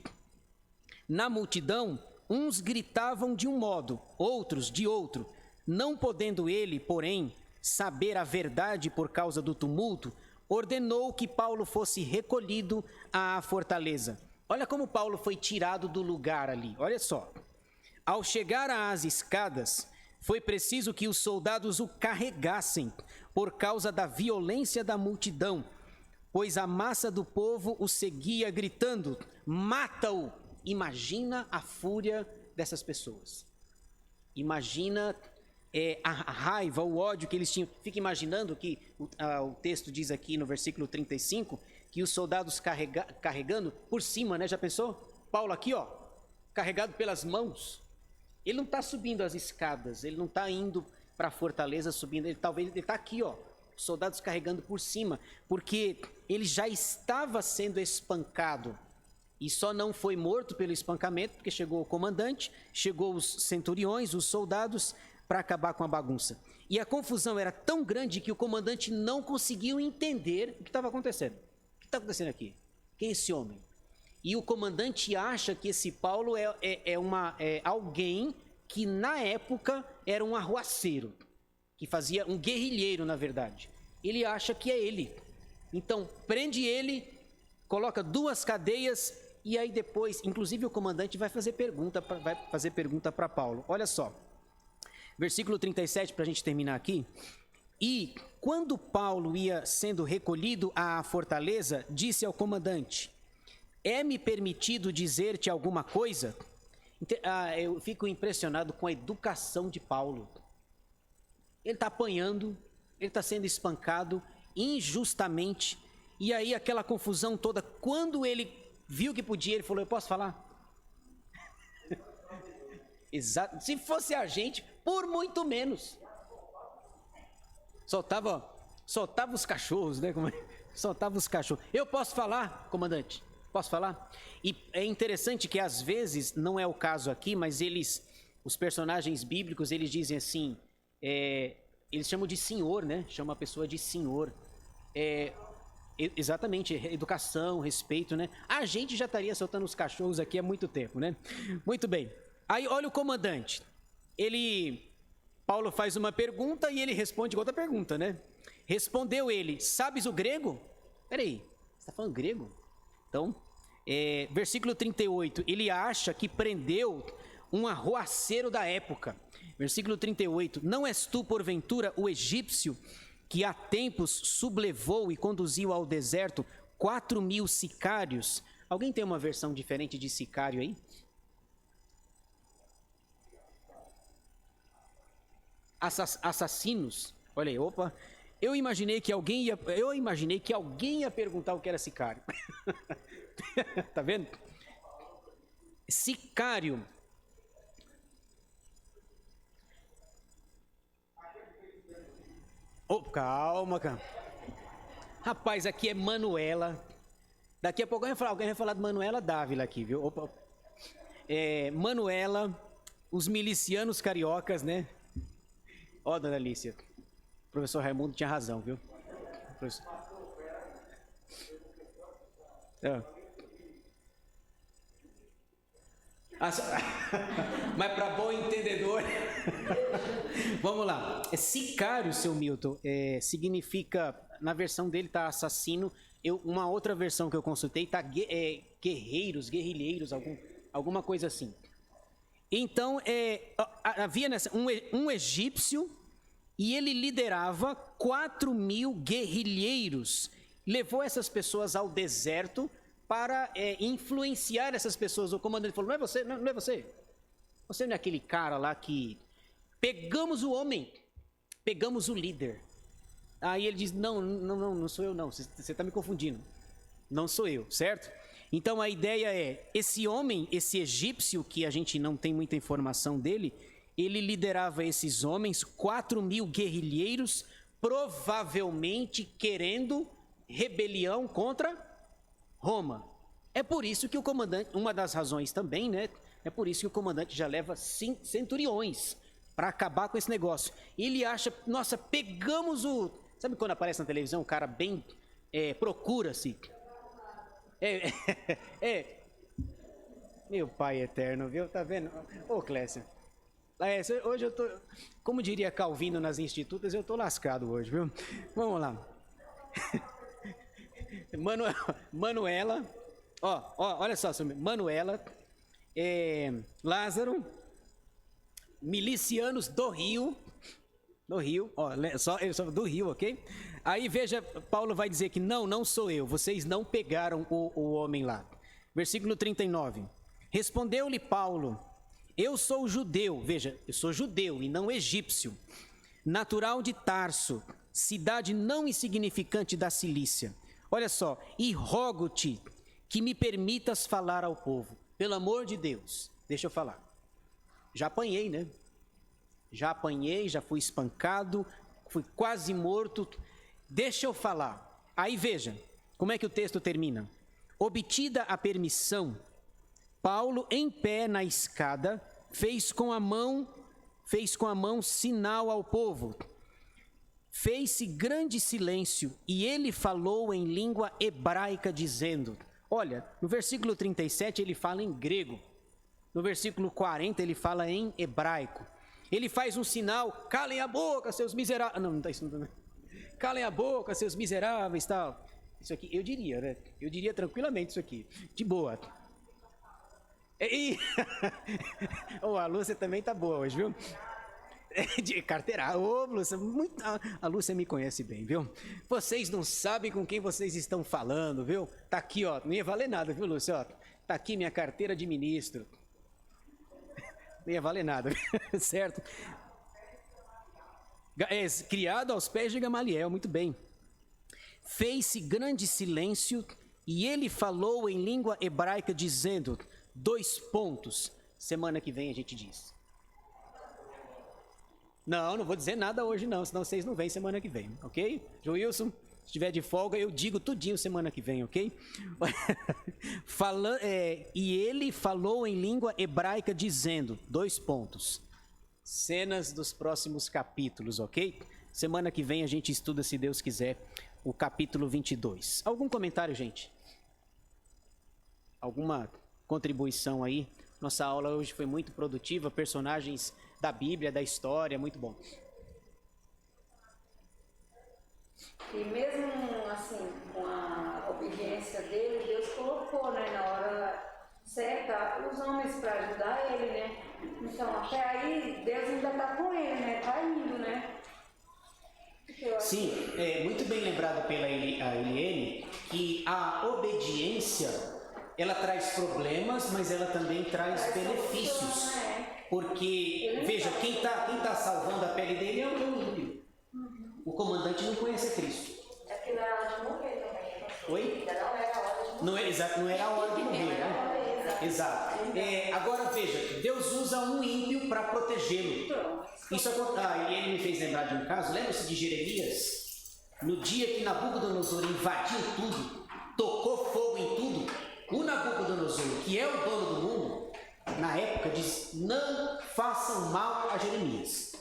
Na multidão, uns gritavam de um modo, outros de outro. Não podendo ele, porém, saber a verdade por causa do tumulto, ordenou que Paulo fosse recolhido à fortaleza. Olha como Paulo foi tirado do lugar ali, olha só. Ao chegar às escadas, foi preciso que os soldados o carregassem por causa da violência da multidão, pois a massa do povo o seguia gritando, mata-o! Imagina a fúria dessas pessoas. Imagina a raiva, o ódio que eles tinham. Fica imaginando que o texto diz aqui no versículo 35, que os soldados carregando por cima, né? Já pensou? Paulo aqui, ó, carregado pelas mãos. Ele não está subindo as escadas, ele não está indo para a fortaleza subindo, ele está aqui, ó, soldados carregando por cima, porque ele já estava sendo espancado. E só não foi morto pelo espancamento, porque chegou o comandante, chegou os centuriões, os soldados, para acabar com a bagunça. E a confusão era tão grande que o comandante não conseguiu entender o que estava acontecendo. O que está acontecendo aqui? Quem é esse homem? E o comandante acha que esse Paulo é alguém que na época era um arruaceiro, que fazia um guerrilheiro, na verdade. Ele acha que é ele. Então, prende ele, coloca 2 cadeias e aí depois, inclusive o comandante vai fazer pergunta para Paulo. Olha só. Versículo 37, para a gente terminar aqui. E quando Paulo ia sendo recolhido à fortaleza, disse ao comandante, é-me permitido dizer-te alguma coisa? Eu fico impressionado com a educação de Paulo. Ele está apanhando, ele está sendo espancado injustamente. E aí aquela confusão toda, quando ele viu que podia, ele falou, eu posso falar? Exato. Se fosse a gente, por muito menos. Soltava os cachorros, né? Soltava os cachorros. Eu posso falar, comandante? Posso falar? E é interessante que às vezes, não é o caso aqui, mas os personagens bíblicos, eles dizem assim, eles chamam de senhor, né? Chamam a pessoa de senhor. Exatamente, educação, respeito, né? A gente já estaria soltando os cachorros aqui há muito tempo, né? Muito bem. Aí olha o comandante. Paulo faz uma pergunta e ele responde outra pergunta, né? Respondeu ele, sabes o grego? Peraí, você está falando grego? Então, versículo 38, ele acha que prendeu um arruaceiro da época. Versículo 38, não és tu, porventura, o egípcio que há tempos sublevou e conduziu ao deserto 4.000 sicários? Alguém tem uma versão diferente de sicário aí? Assassinos? Olha aí, opa. Eu imaginei que alguém ia perguntar o que era sicário. Tá vendo? Sicário. Oh, calma, cara. Rapaz, aqui é Manuela. Daqui a pouco alguém vai falar de Manuela Dávila aqui, viu? Opa. Manuela, os milicianos cariocas, né? Ó, dona Alicia, o professor Raimundo tinha razão, viu? Mas para bom entendedor, vamos lá. Sicário, seu Milton, significa, na versão dele tá assassino. Uma outra versão que eu consultei tá guerrilheiros, alguma coisa assim. Então, havia um egípcio e ele liderava 4.000 guerrilheiros. Levou essas pessoas ao deserto para influenciar essas pessoas. O comandante falou, não é você, não é você. Você não é aquele cara lá que... Pegamos o homem, pegamos o líder. Aí ele diz, não sou eu não, você está me confundindo. Não sou eu, certo? Então a ideia é, esse homem, esse egípcio, que a gente não tem muita informação dele, ele liderava esses homens, 4.000 guerrilheiros, provavelmente querendo rebelião contra Roma. É por isso que o comandante, uma das razões também, né? É por isso que o comandante já leva 5 centuriões para acabar com esse negócio. Ele acha, nossa, pegamos o... Sabe quando aparece na televisão um cara bem... procura-se. Meu pai eterno, viu? Tá vendo? Ô, Clécia. Hoje eu tô... Como diria Calvino nas institutas, eu tô lascado hoje, viu? Vamos lá. Manuela... olha só, Manuela, Lázaro, milicianos do Rio, do Rio, ok? Aí veja, Paulo vai dizer que não sou eu, vocês não pegaram o homem lá. Versículo 39, respondeu-lhe Paulo, eu sou judeu, veja, eu sou judeu e não egípcio, natural de Tarso, cidade não insignificante da Cilícia. Olha só, e rogo-te que me permitas falar ao povo. Pelo amor de Deus, deixa eu falar. Já apanhei, né? Já apanhei, já fui espancado, fui quase morto. Deixa eu falar. Aí veja, como é que o texto termina? Obtida a permissão, Paulo, em pé na escada, fez com a mão sinal ao povo. Fez-se grande silêncio e ele falou em língua hebraica, dizendo... Olha, no versículo 37 ele fala em grego, no versículo 40 ele fala em hebraico. Ele faz um sinal, calem a boca, seus miseráveis. Não está isso, não. Calem a boca, seus miseráveis, tal. Isso aqui, eu diria, né? Eu diria tranquilamente isso aqui, de boa. A Lúcia também tá boa hoje, viu? De carteira. Lúcia, a Lúcia me conhece bem, viu? Vocês não sabem com quem vocês estão falando, viu? Tá aqui, ó, não ia valer nada, viu, Lúcia? Ó, tá aqui minha carteira de ministro. Não ia valer nada, certo? Criado aos pés de Gamaliel, muito bem. Fez-se grande silêncio e ele falou em língua hebraica, dizendo, 2 pontos. Semana que vem a gente diz. Não vou dizer nada hoje não, senão vocês não vêm semana que vem, ok? Joilson, se estiver de folga, eu digo tudinho semana que vem, ok? E ele falou em língua hebraica dizendo, 2 pontos. Cenas dos próximos capítulos, ok? Semana que vem a gente estuda, se Deus quiser, o capítulo 22. Algum comentário, gente? Alguma contribuição aí? Nossa aula hoje foi muito produtiva, personagens da Bíblia, da história, muito bom. E mesmo assim, com a obediência dele, Deus colocou, né, na hora certa, os homens para ajudar ele, né? Então, até aí, Deus ainda está com ele, né? Está indo, né? Sim, muito bem lembrado pela Eliane, que a obediência, ela traz problemas, mas ela também traz benefícios. Porque, veja, quem tá salvando a pele dele é o ímpio. O comandante não conhece a Cristo. É que não era hora de morrer também. Oi? Não era hora de morrer. Não era a hora de morrer, né? Exato. Agora, veja, Deus usa um ímpio para protegê-lo. Isso ele me fez lembrar de um caso. Lembra-se de Jeremias? No dia que Nabucodonosor invadiu tudo, tocou fogo em tudo, o Nabucodonosor, que é o dono do mundo, na época diz, não façam mal a Jeremias.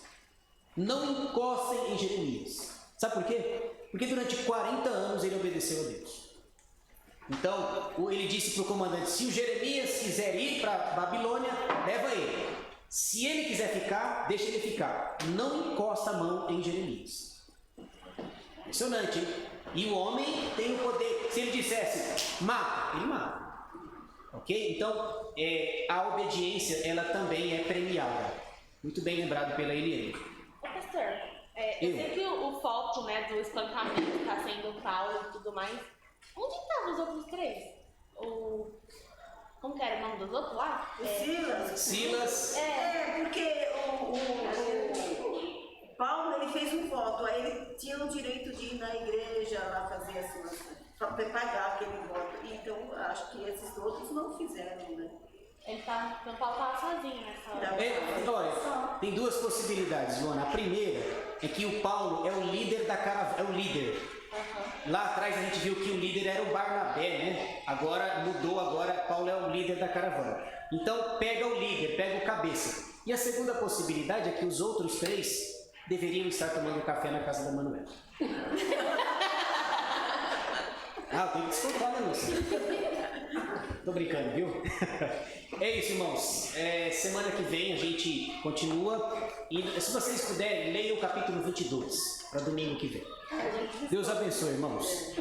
Não encostem em Jeremias. Sabe por quê? Porque durante 40 anos ele obedeceu a Deus. Então, ele disse para o comandante, se o Jeremias quiser ir para a Babilônia, leva ele. Se ele quiser ficar, deixa ele ficar. Não encosta a mão em Jeremias. Impressionante, hein? E o homem tem o poder, se ele dissesse, mata, ele mata. Ok? Então, a obediência, ela também é premiada. Muito bem lembrado pela Eliane. Pastor, eu sei que o foco, né, do espancamento está sendo Paulo e tudo mais. Onde estavam os outros 3? Como que era o nome dos outros lá? Silas. Silas. Porque o Paulo, ele fez um voto, aí ele tinha o direito de ir na igreja lá fazer assim, para pagar aquele voto. Então, acho que esses outros não fizeram, né? Então Paulo estava sozinho nessa hora. Olha, tem duas possibilidades, Joana. A primeira é que o Paulo é o líder da caravana, é o líder. Lá atrás a gente viu que o líder era o Barnabé, né? Agora mudou, agora Paulo é o líder da caravana. Então pega o líder, pega o cabeça. E a segunda possibilidade é que os outros 3 deveriam estar tomando café na casa da Manuela. Ah, eu tenho que descontar, né, Lúcia? Tô brincando, viu? É isso, irmãos. Semana que vem a gente continua. E se vocês puderem, leiam o capítulo 22 para domingo que vem. Deus abençoe, irmãos.